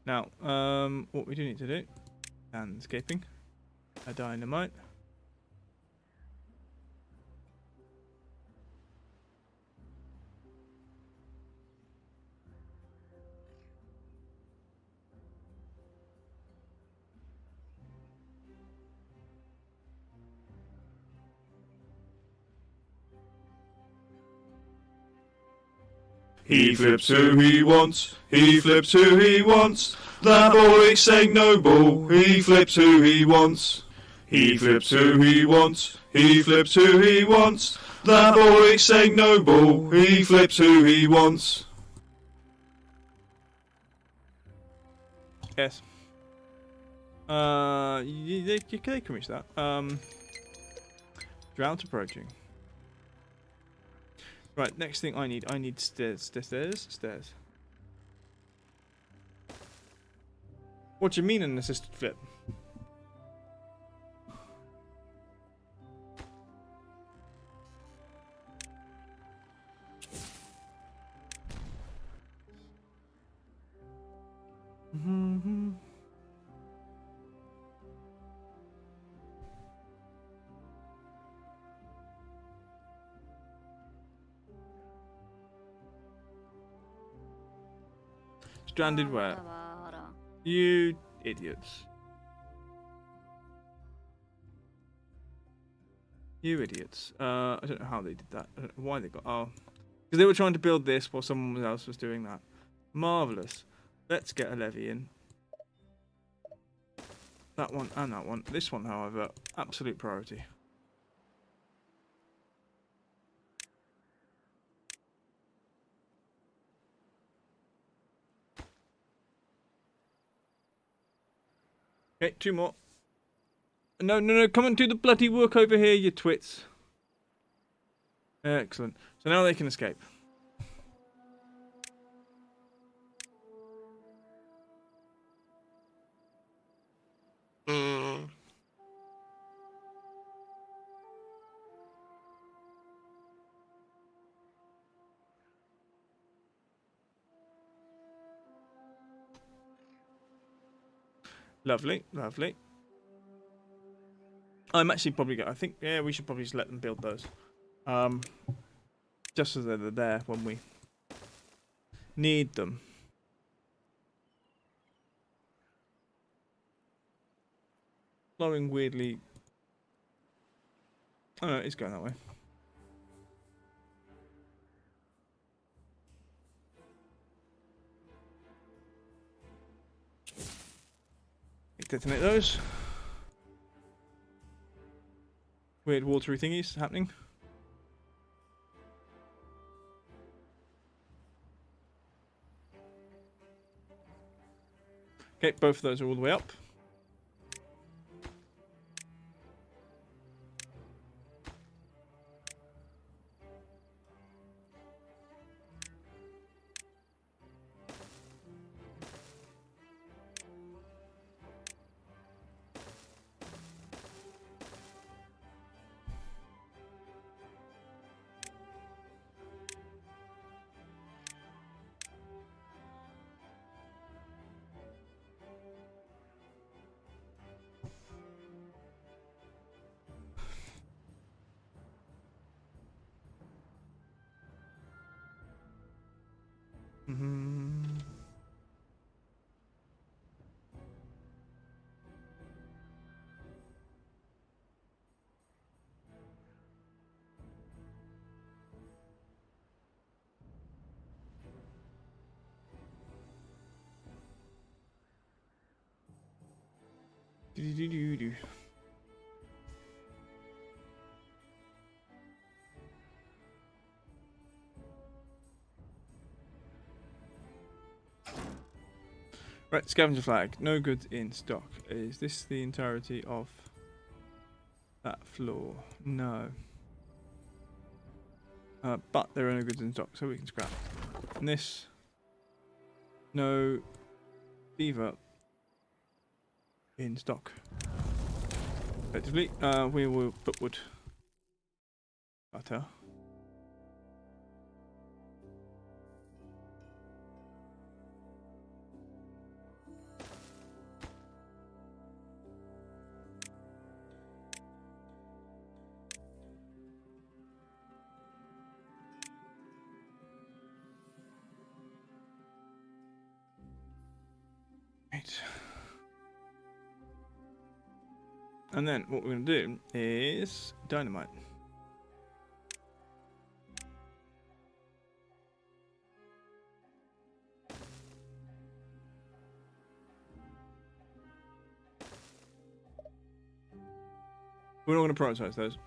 Now, what we do need to do, landscaping, a dynamite. He flips who he wants, he flips who he wants. That boy saying no ball, he flips who he wants. He flips who he wants, he flips who he wants. That boy saying no ball, he flips who he wants. Yes. They can reach that. Drought approaching. Right, next thing I need stairs. Stairs. What do you mean an assisted flip? Stranded where? あんたはあら You idiots. You idiots. I don't know how they did that. I don't know why they got... Oh. Because they were trying to build this while someone else was doing that. Marvellous. Let's get a levy in. That one and that one. This one, however, absolute priority. Okay, 2 more. No, no, no, come and do the bloody work over here, you twits. Excellent. So now they can escape. Mm. Lovely, lovely. I'm actually probably going. I think yeah, we should probably just let them build those. Just so that they're there when we need them. Flowing weirdly. Oh no, it's going that way. Detonate those. Weird watery thingies happening. Okay, both of those are all the way up. Do. Right, scavenger flag. No goods in stock. Is this the entirety of that floor? No. But there are no goods in stock, so we can scrap. And this. No beaver in stock. Effectively, we will put wood. Butter. Right. And then what we're going to do is dynamite. We're not going to prioritize those.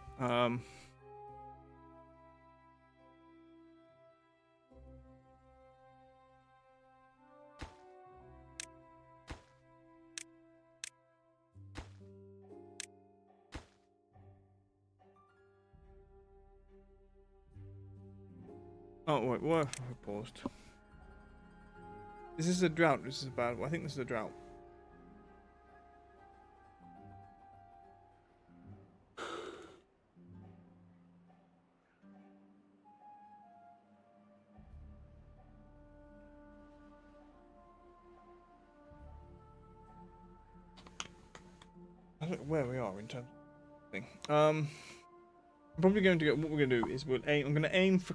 Oh wait, what? I paused. Is this a drought? This is a bad one. I think this is a drought. I don't know where we are in terms of thing. I'm probably going to get. What we're going to do is we'll aim. I'm going to aim for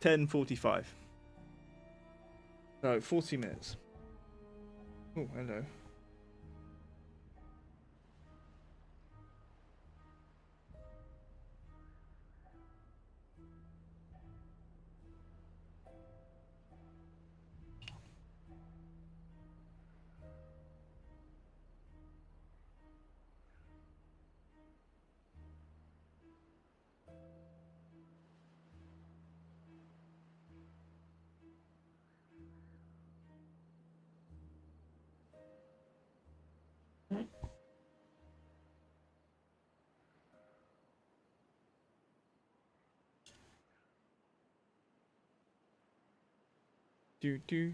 10:45. So 40 minutes. Oh, hello. Do.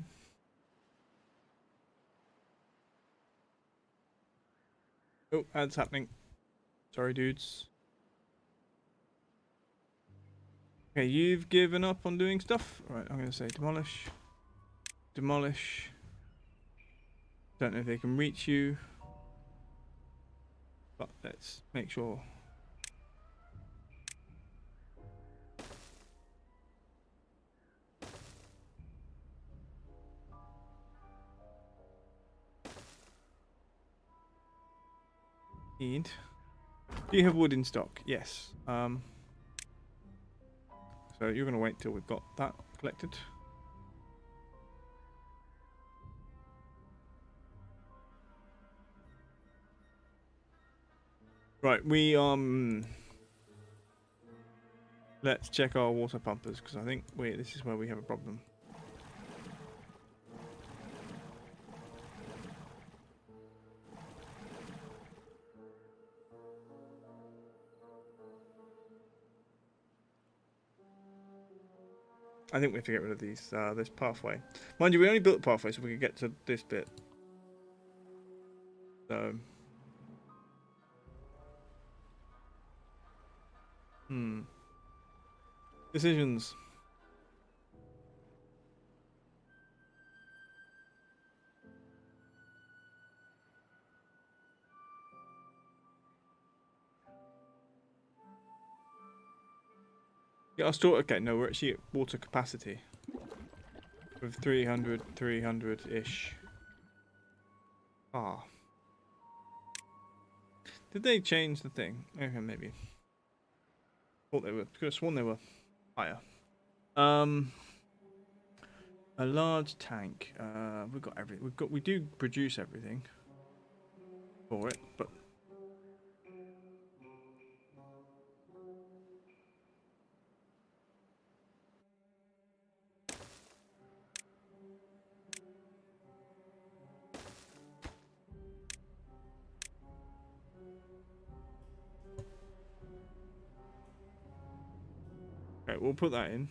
Oh, ads happening. Sorry, dudes. Okay, you've given up on doing stuff. All right, I'm going to say demolish. Demolish. Don't know if they can reach you. But let's make sure. Need. Do you have wood in stock? Yes. So you're going to wait till we've got that collected. Right, we let's check our water pumpers because I think this is where we have a problem. I think we have to get rid of these this pathway. Mind you, we only built the pathway so we could get to this bit. So decisions. Yeah, I'll store. Okay, no, we're actually at water capacity with 300-ish. Ah. Did they change the thing? Okay, maybe. Thought they were. Could have sworn they were higher. A large tank. We've got everything. We do produce everything for it, but okay, we'll put that in.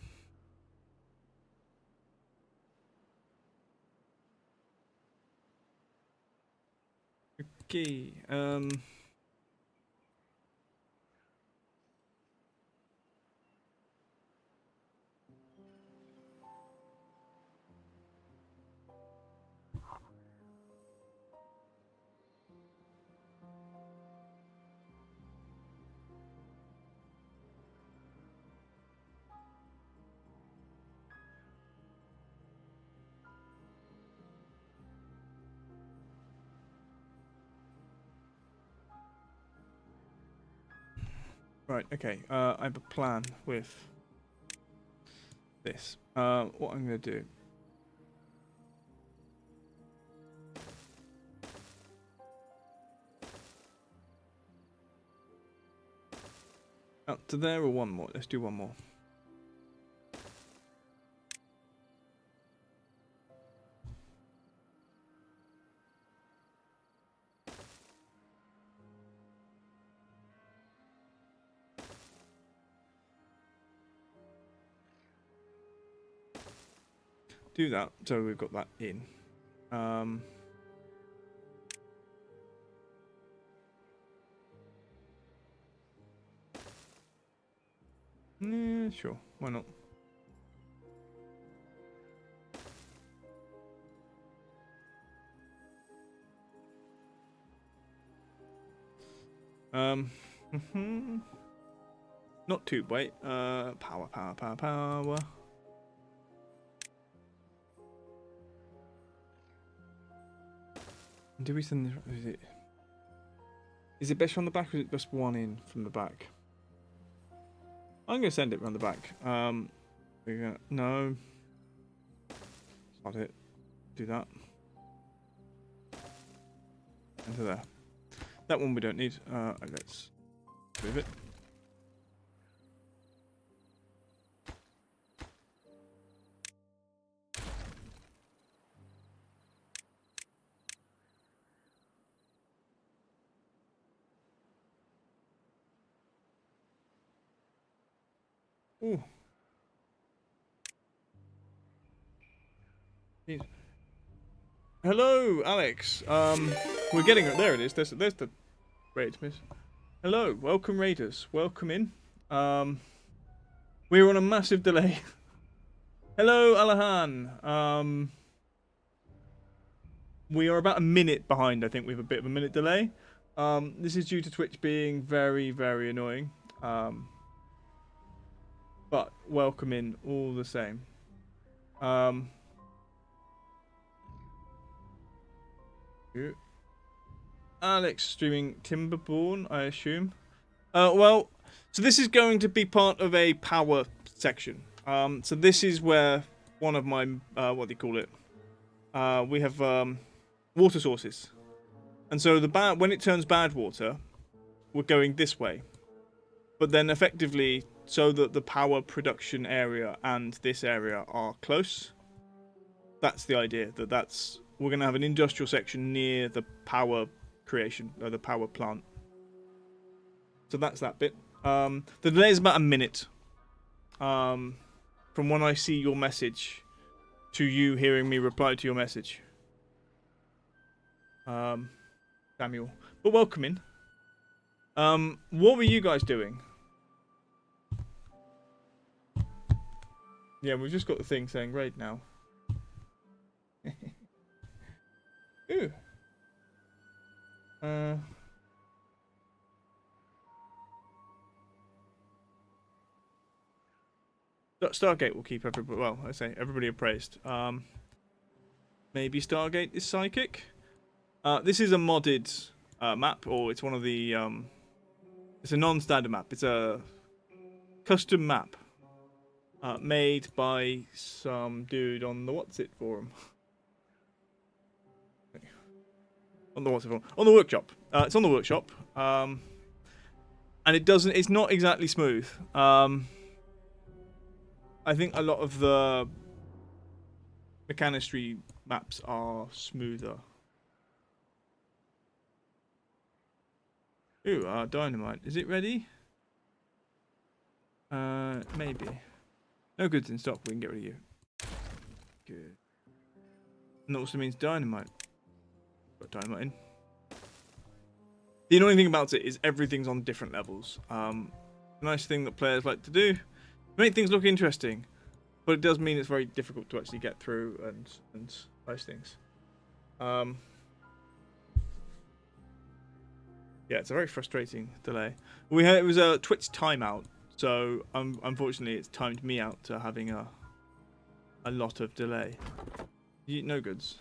Okay. Right. Okay. I have a plan with this. What I'm gonna do. Up to there or one more? Let's do one more. Do that. So we've got that in. Yeah, sure. Why not? Not too. Wait. Power. Do we send this? Is it best from the back or is it just one in from the back? I'm gonna send it around the back. No. That's not it. Do that. Into there. That one we don't need. Let's move it. Ooh. Jeez. Hello, Alex. We're getting it. There it is. There's the raid miss. Hello, welcome raiders. Welcome in. We're on a massive delay. Hello, Alahan. We are about a minute behind. I think we have a bit of a minute delay. This is due to Twitch being very, very annoying. But welcome in all the same. Alex streaming Timberborn, I assume. Well, so this is going to be part of a power section. So this is where one of my what do you call it? We have water sources, and so when it turns bad water, we're going this way. But then effectively, so that the power production area and this area are close. That's the idea. We're going to have an industrial section near the power creation, or the power plant. So that's that bit. The delay is about a minute. From when I see your message to you hearing me reply to your message. Samuel. But welcome in. What were you guys doing? Yeah, we've just got the thing saying raid now. Ooh. Stargate will keep everybody. Well, I say everybody appraised. Maybe Stargate is psychic. This is a modded map, or it's one of the. It's a non-standard map. It's a custom map made by some dude on the What's It forum. On the What's It forum? On the workshop. It's on the workshop. And it doesn't. It's not exactly smooth. I think a lot of the mechanistry maps are smoother. Ooh, dynamite. Is it ready? Maybe. No goods in stock. We can get rid of you. Good. And that also means dynamite. Got dynamite in. The annoying thing about it is everything's on different levels. The nice thing that players like to do, make things look interesting, but it does mean it's very difficult to actually get through and those things. Yeah, it's a very frustrating delay. It was a Twitch timeout, so unfortunately it's timed me out to having a lot of delay. No goods.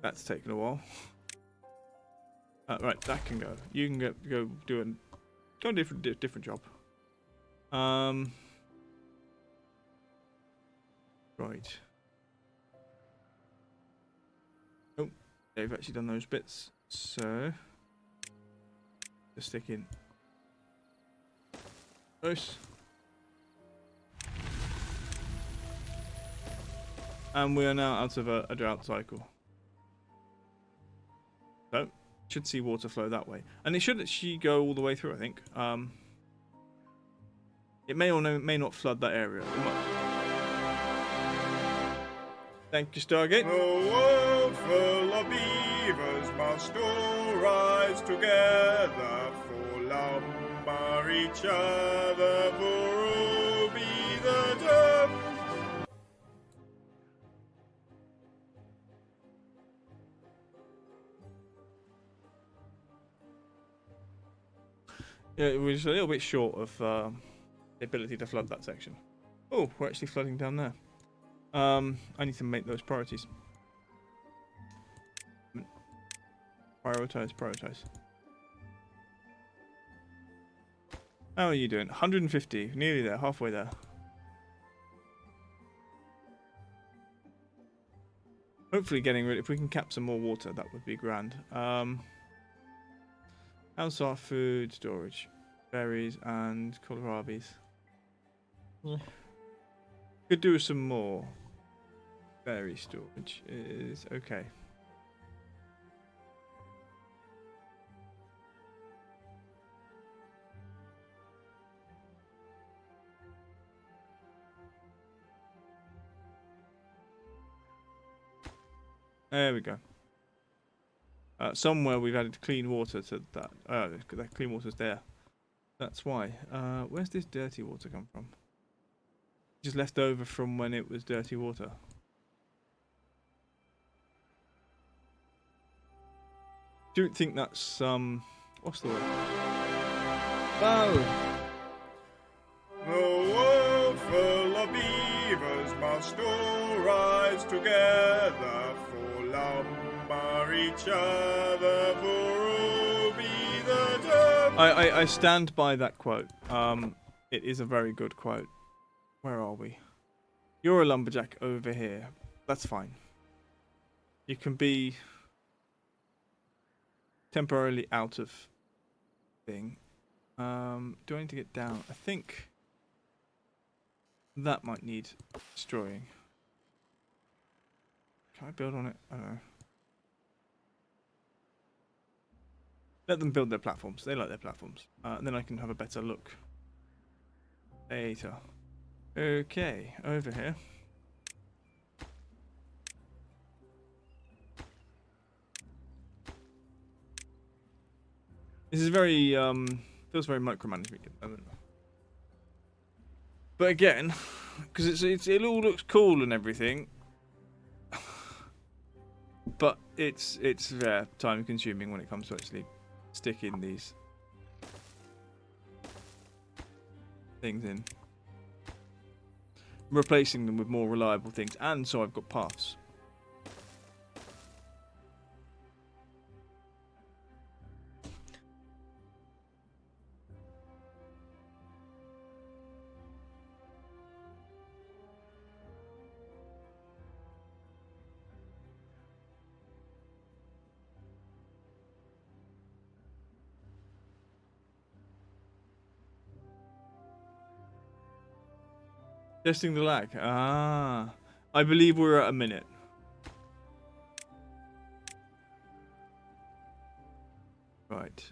That's taken a while. Right, that can go. You can go do a different job. Right. Oh, they've actually done those bits. So just stick in those. And we are now out of a drought cycle. So should see water flow that way, and it should actually go all the way through. I think. It may or may not flood that area. Thank you, Stargate. The world full of beavers must all rise together for lumber each other, for all be the term. Yeah, it was a little bit short of the ability to flood that section. Oh, we're actually flooding down there. I need to make those priorities. Prioritize. How are you doing? 150, nearly there, halfway there. Hopefully getting rid, if we can cap some more water, that would be grand. How's our food storage? Berries and kohlrabies. Could do some more. Berry storage is okay. There we go. Somewhere we've added clean water to that. That clean water's there. That's why. Where's this dirty water come from? Just left over from when it was dirty water. Don't think that's what's the word? Oh. The world full of beavers must all rise together for lumber each other for all be the terms. I stand by that quote. It is a very good quote. Where are we? You're a lumberjack over here. That's fine. You can be temporarily out of thing. Do I need to get down? I think that might need destroying. Can I build on it? I don't know. Let them build their platforms. They like their platforms. And then I can have a better look later. Okay, over here. This is very feels very micromanagement at the moment. But again, because it all looks cool and everything, but it's time consuming when it comes to actually sticking these things in, replacing them with more reliable things, and so I've got paths. Testing the lag. Ah, I believe we're at a minute. Right.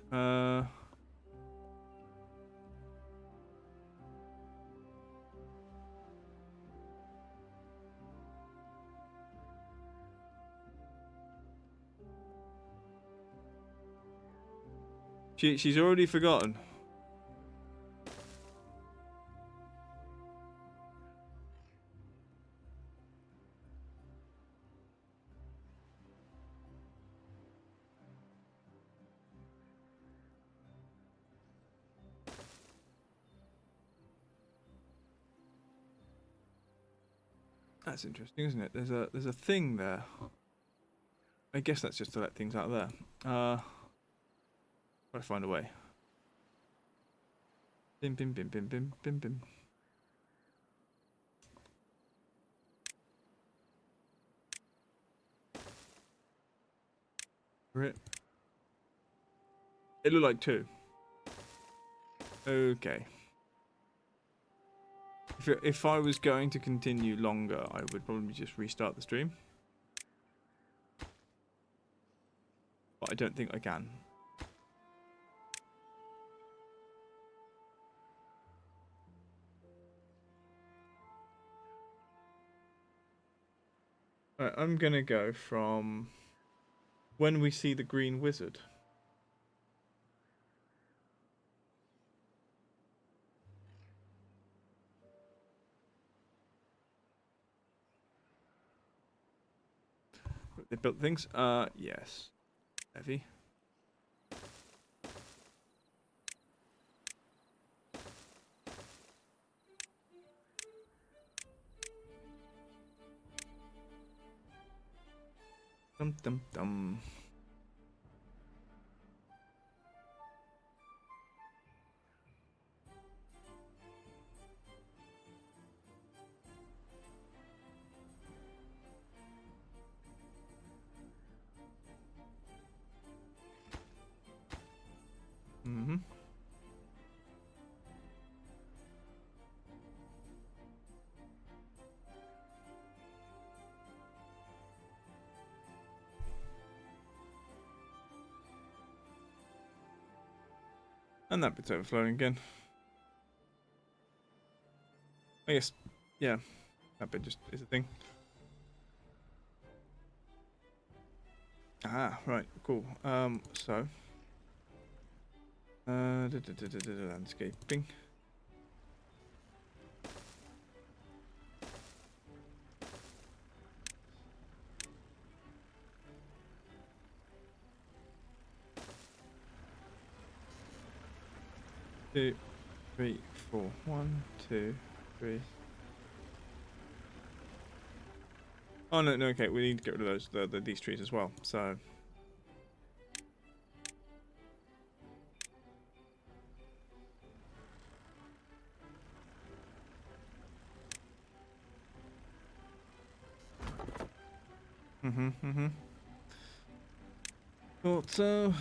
She's already forgotten. That's interesting, isn't it? There's a thing there. I guess that's just to let things out there. Gotta find a way. Bim bim bim bim bim bim bim. It looked like 2. Okay. If I was going to continue longer, I would probably just restart the stream. But I don't think I can. Alright, I'm gonna go from when we see the green wizard. They built things? Yes. Heavy. Dum dum dum. Mm-hmm. And that bit's overflowing again. I guess, yeah, that bit just is a thing. Ah, right, cool. So landscaping. Two, three, four. 1, 2, 3. Oh no, no, okay. We need to get rid of those these trees as well. So. Mm-hmm. Thought so.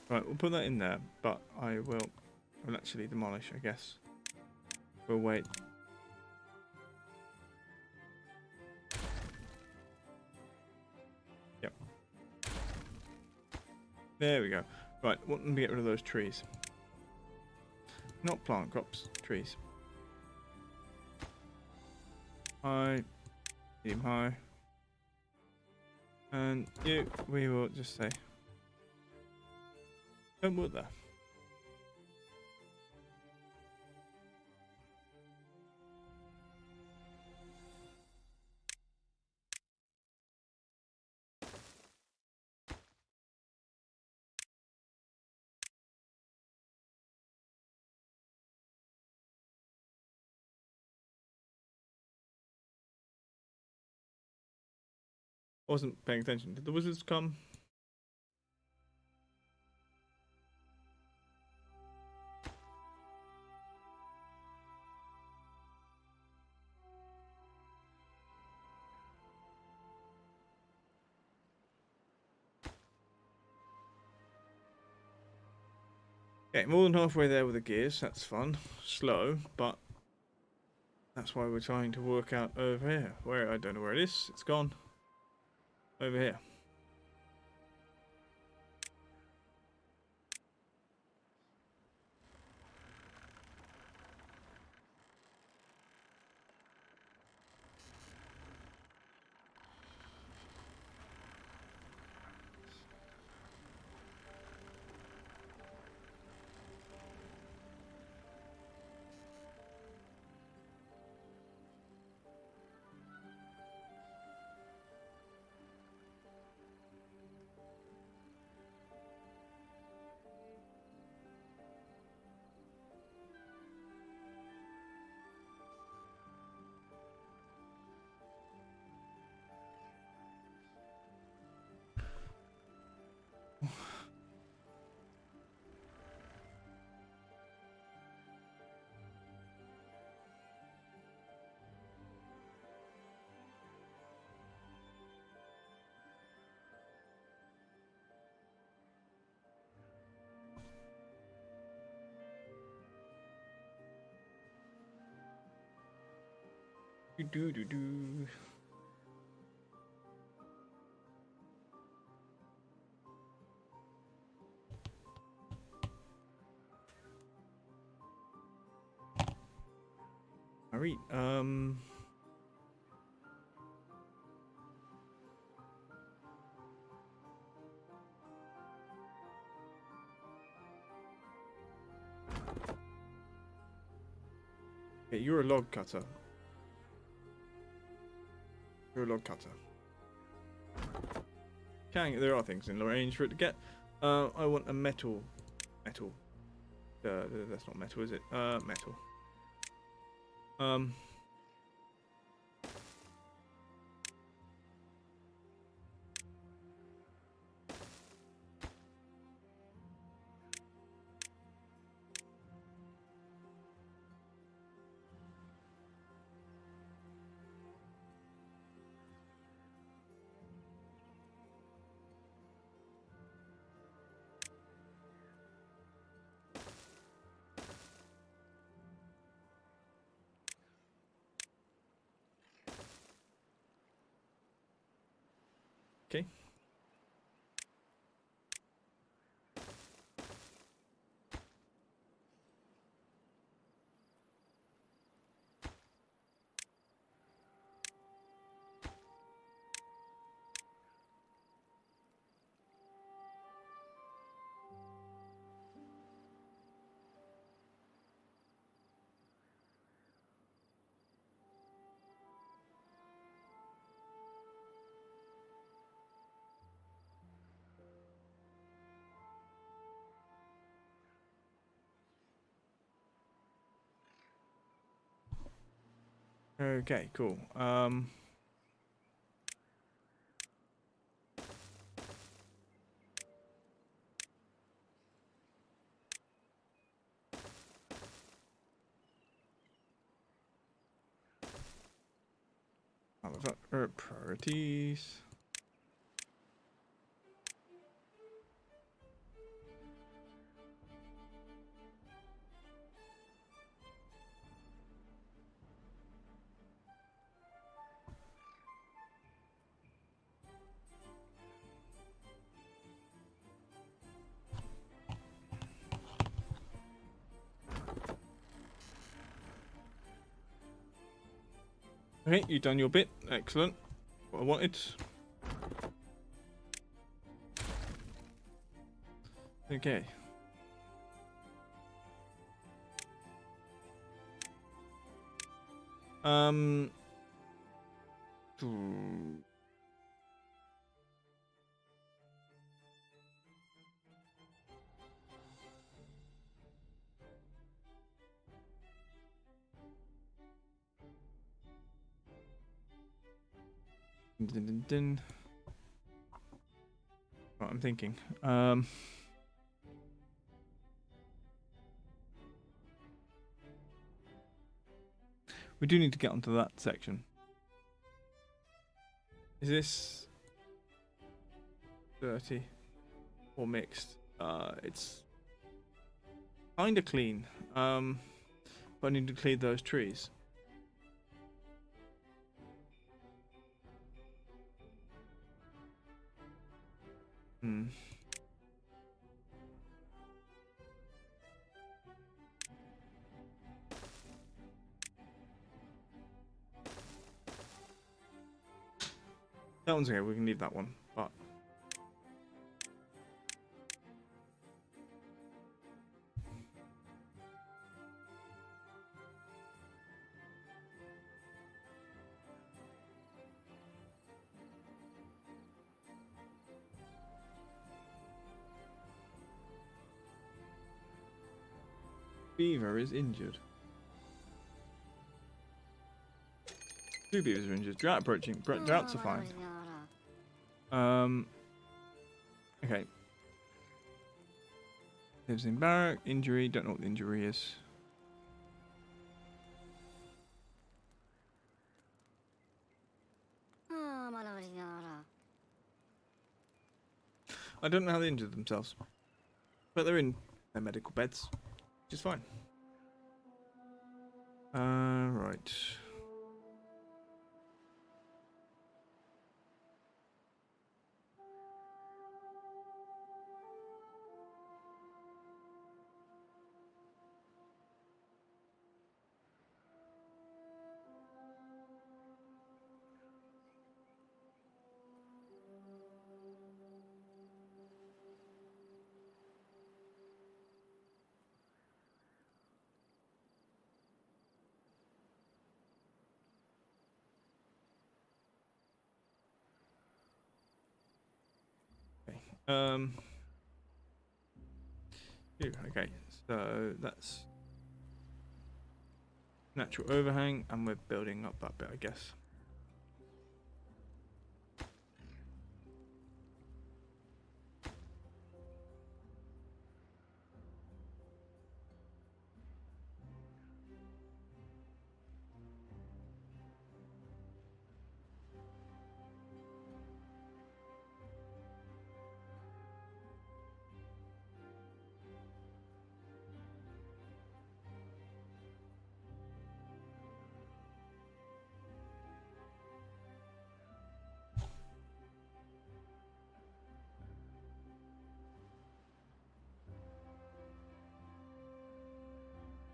Right, we'll put that in there, but I will actually demolish, I guess. We'll wait. Yep. There we go. Right, want them to get rid of those trees. Not plant crops, trees. High, medium high. And you, we will just say, don't put there. Wasn't paying attention. Did the wizards come? Okay, more than halfway there with the gears. That's fun. Slow, but that's why we're trying to work out over here. Where, I don't know where it is. It's gone. Over here. Do do do. Alright, okay, you're a log cutter. You're a log cutter. There are things in range for it to get. I want a metal. Metal. That's not metal, is it? Metal. Okay. Okay, cool. Priorities. Okay, you've done your bit. Excellent. What I wanted. Okay. Um. Ooh. Dun, dun, dun. Right, I'm thinking. We do need to get onto that section. Is this dirty or mixed? It's kind of clean. But I need to clear those trees. Hmm. That one's okay. We can leave that one. But beaver is injured. 2 beavers are injured. Drought approaching. Droughts are fine. Okay. Lives in barrack. Injury. Don't know what the injury is. I don't know how they injured themselves. But they're in their medical beds. Which is fine. Right. Okay. Okay. So that's natural overhang, and we're building up that bit, I guess.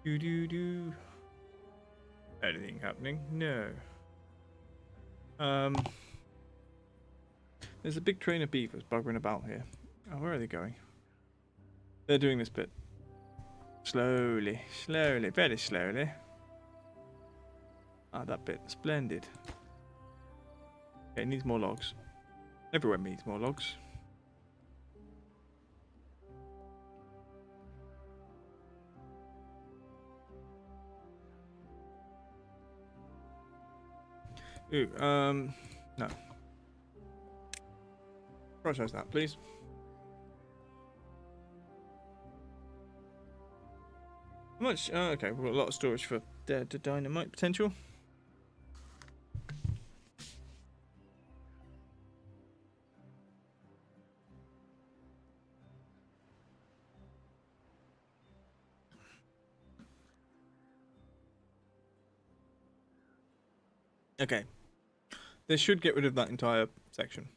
Do. Anything happening? No. There's a big train of beavers buggering about here. Oh, where are they going? They're doing this bit. Slowly, very slowly. Ah, that bit. Splendid. Okay, it needs more logs. Everywhere needs more logs. Ooh, no. Prioritize that, please. How much? Okay, we've got a lot of storage for the dynamite potential. Okay. This should get rid of that entire section.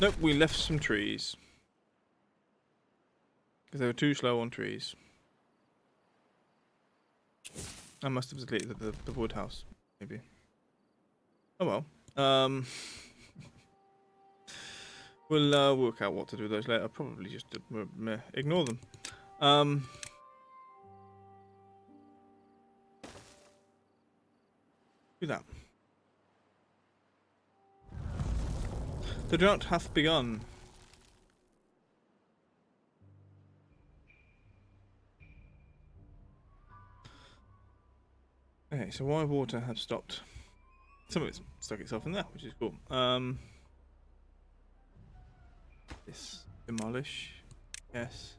Nope, we left some trees. Because they were too slow on trees. I must have deleted the wood house, maybe. Oh well. We'll work out what to do with those later. I'll probably just ignore them. Do that. The drought hath begun. Okay, so why water has stopped? Some of it's stuck itself in there, which is cool. This demolish, yes.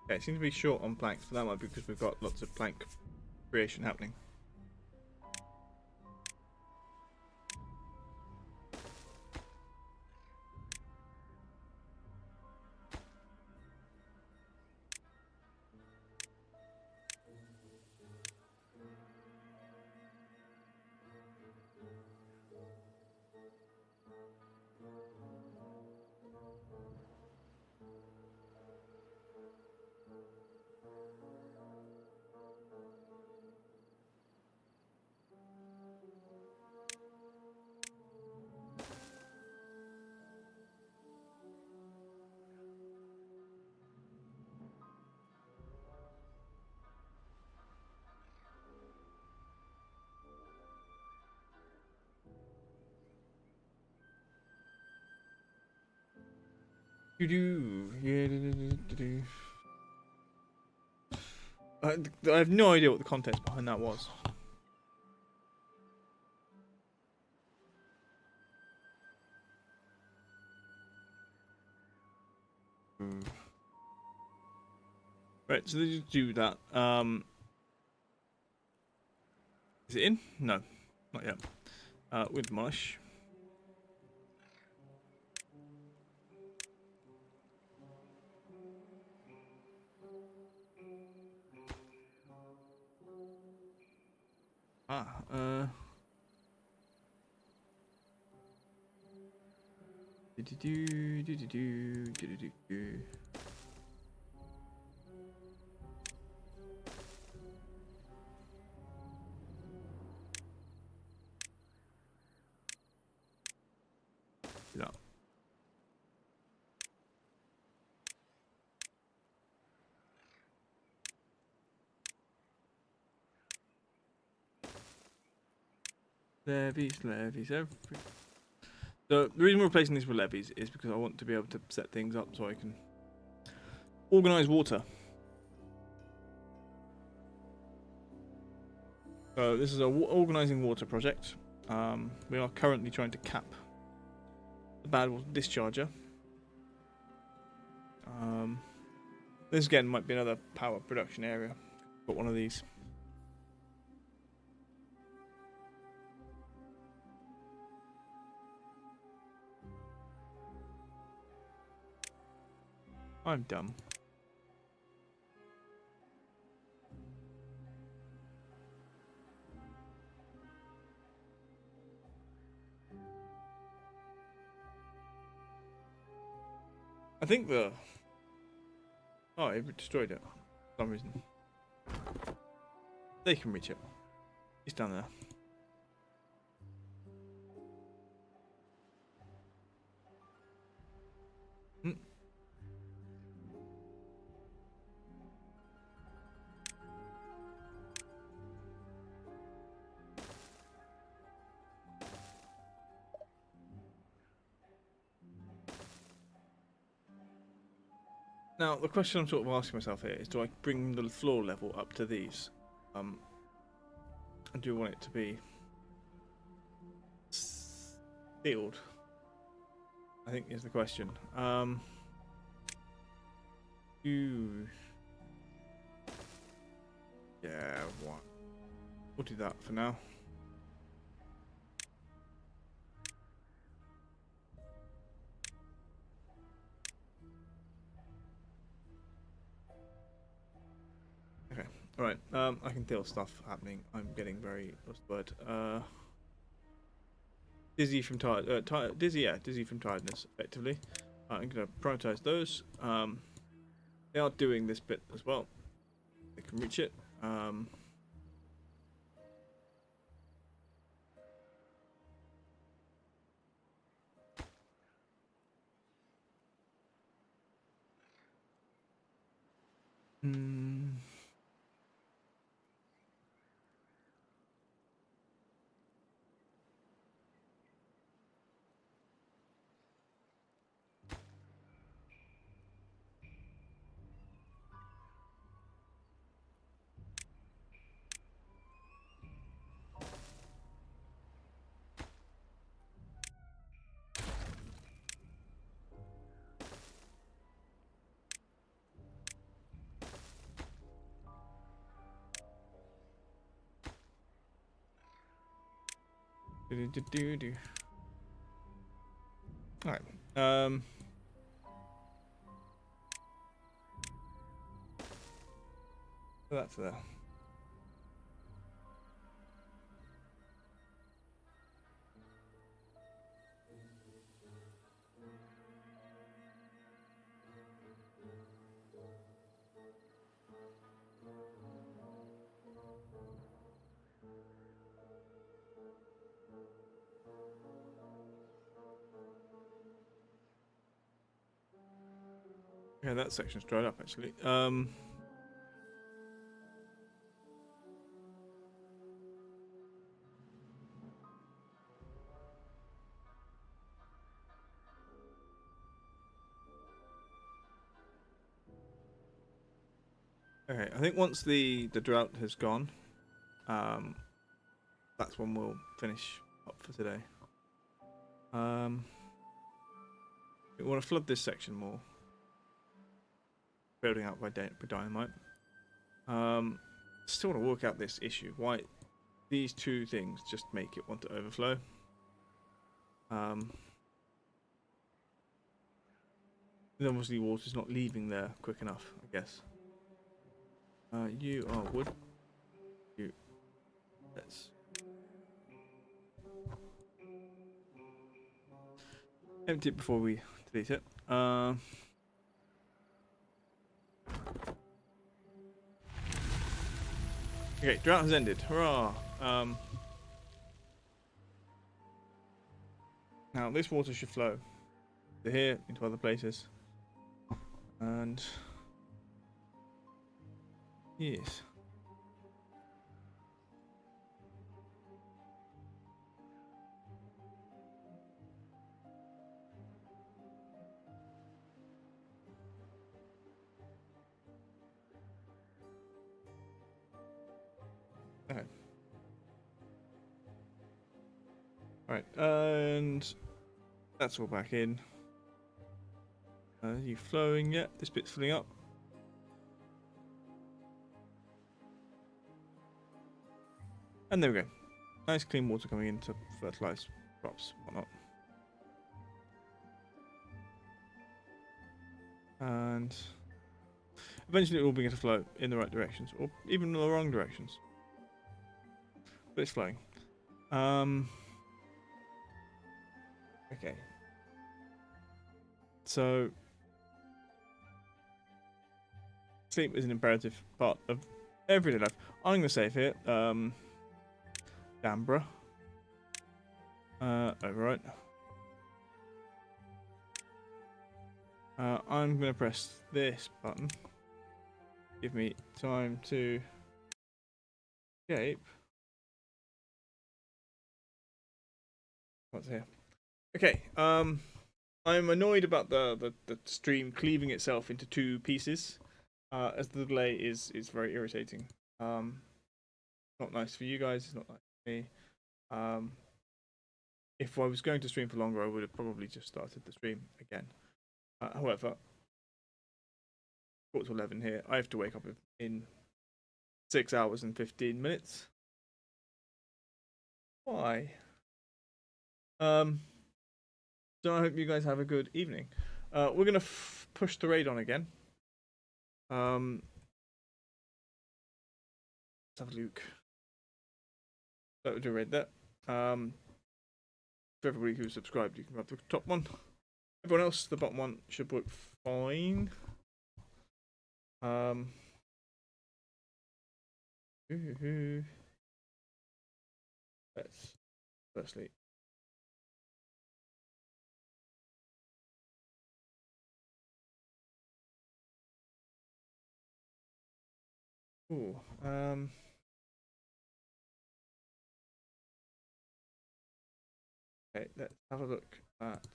Okay, it seems to be short on planks, but that might be because we've got lots of plank creation happening. I have no idea what the context behind that was. Right, so they just do that. Is it in? No, not yet. With demolish. No. Levies, every. The reason we're replacing these with levies is because I want to be able to set things up so I can organize water. So this is a organizing water project. We are currently trying to cap the bad water discharger. This again might be another power production area. Got one of these. I'm dumb. I think the... Oh, it destroyed it for some reason. They can reach it. It's down there. Now, the question I'm sort of asking myself here is, do I bring the floor level up to these? And do I want it to be sealed? I think is the question. Yeah, what? We'll do that for now. Okay, alright, I can feel stuff happening. I'm getting very, what's the word? Dizzy from dizzy from tiredness, effectively. I'm going to prioritize those. They are doing this bit as well. They can reach it. Alright. So that's there. Yeah, that section's dried up actually. Okay, I think once the drought has gone, that's when we'll finish up for today. We want to flood this section more. Building out by dynamite. Still want to work out this issue. Why these two things just make it want to overflow. Then obviously water's not leaving there quick enough, I guess. You are wood. You. Let's empty it before we delete it. Okay, drought has ended. Hurrah! Now this water should flow to here into other places, and yes. Okay. Alright, and that's all back in. Are you flowing yet? This bit's filling up. And there we go. Nice clean water coming in to fertilise crops, whatnot. And eventually it will begin to flow in the right directions, or even in the wrong directions. But it's flowing. Okay. So sleep is an imperative part of everyday life. I'm going to save here. Dambra. Overwrite. I'm going to press this button. Give me time to escape. What's here? Okay. I'm annoyed about the stream cleaving itself into two pieces, as the delay is very irritating. Not nice for you guys. It's not nice for me. If I was going to stream for longer, I would have probably just started the stream again. However, 4:11 here. I have to wake up in 6 hours and 15 minutes. Why? So I hope you guys have a good evening. We're gonna push the raid on again. Let's have a look. That would do raid there. For everybody who's subscribed, you can grab the top one. Everyone else, the bottom one should work fine. Let's firstly. Ooh, okay, let's have a look at.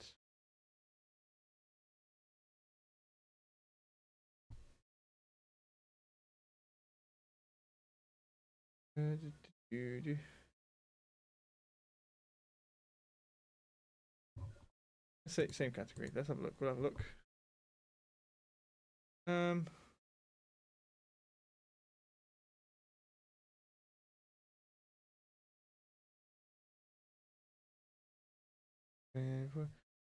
Same category. Let's have a look. We'll have a look.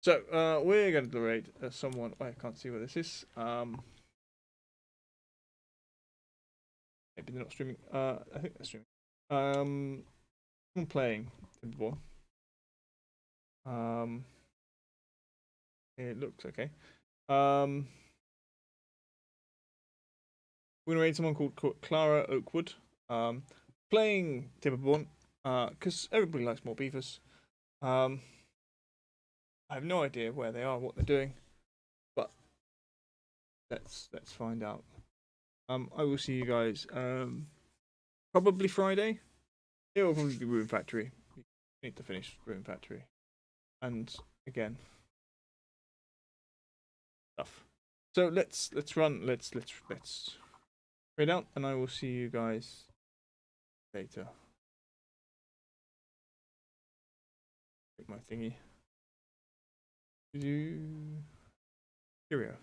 So we're going to raid someone. I can't see where this is. Maybe they're not streaming. I think they're streaming. I'm playing Timberborn. It looks okay. We're gonna raid someone called Clara Oakwood. Playing Timberborn. Because everybody likes more beavers. I have no idea where they are, what they're doing, but let's find out. I will see you guys probably Friday. It will probably be Ruin Factory. We need to finish Ruin Factory, and again stuff. So let's run. Let's raid out, and I will see you guys later. Get my thingy. Cheerio.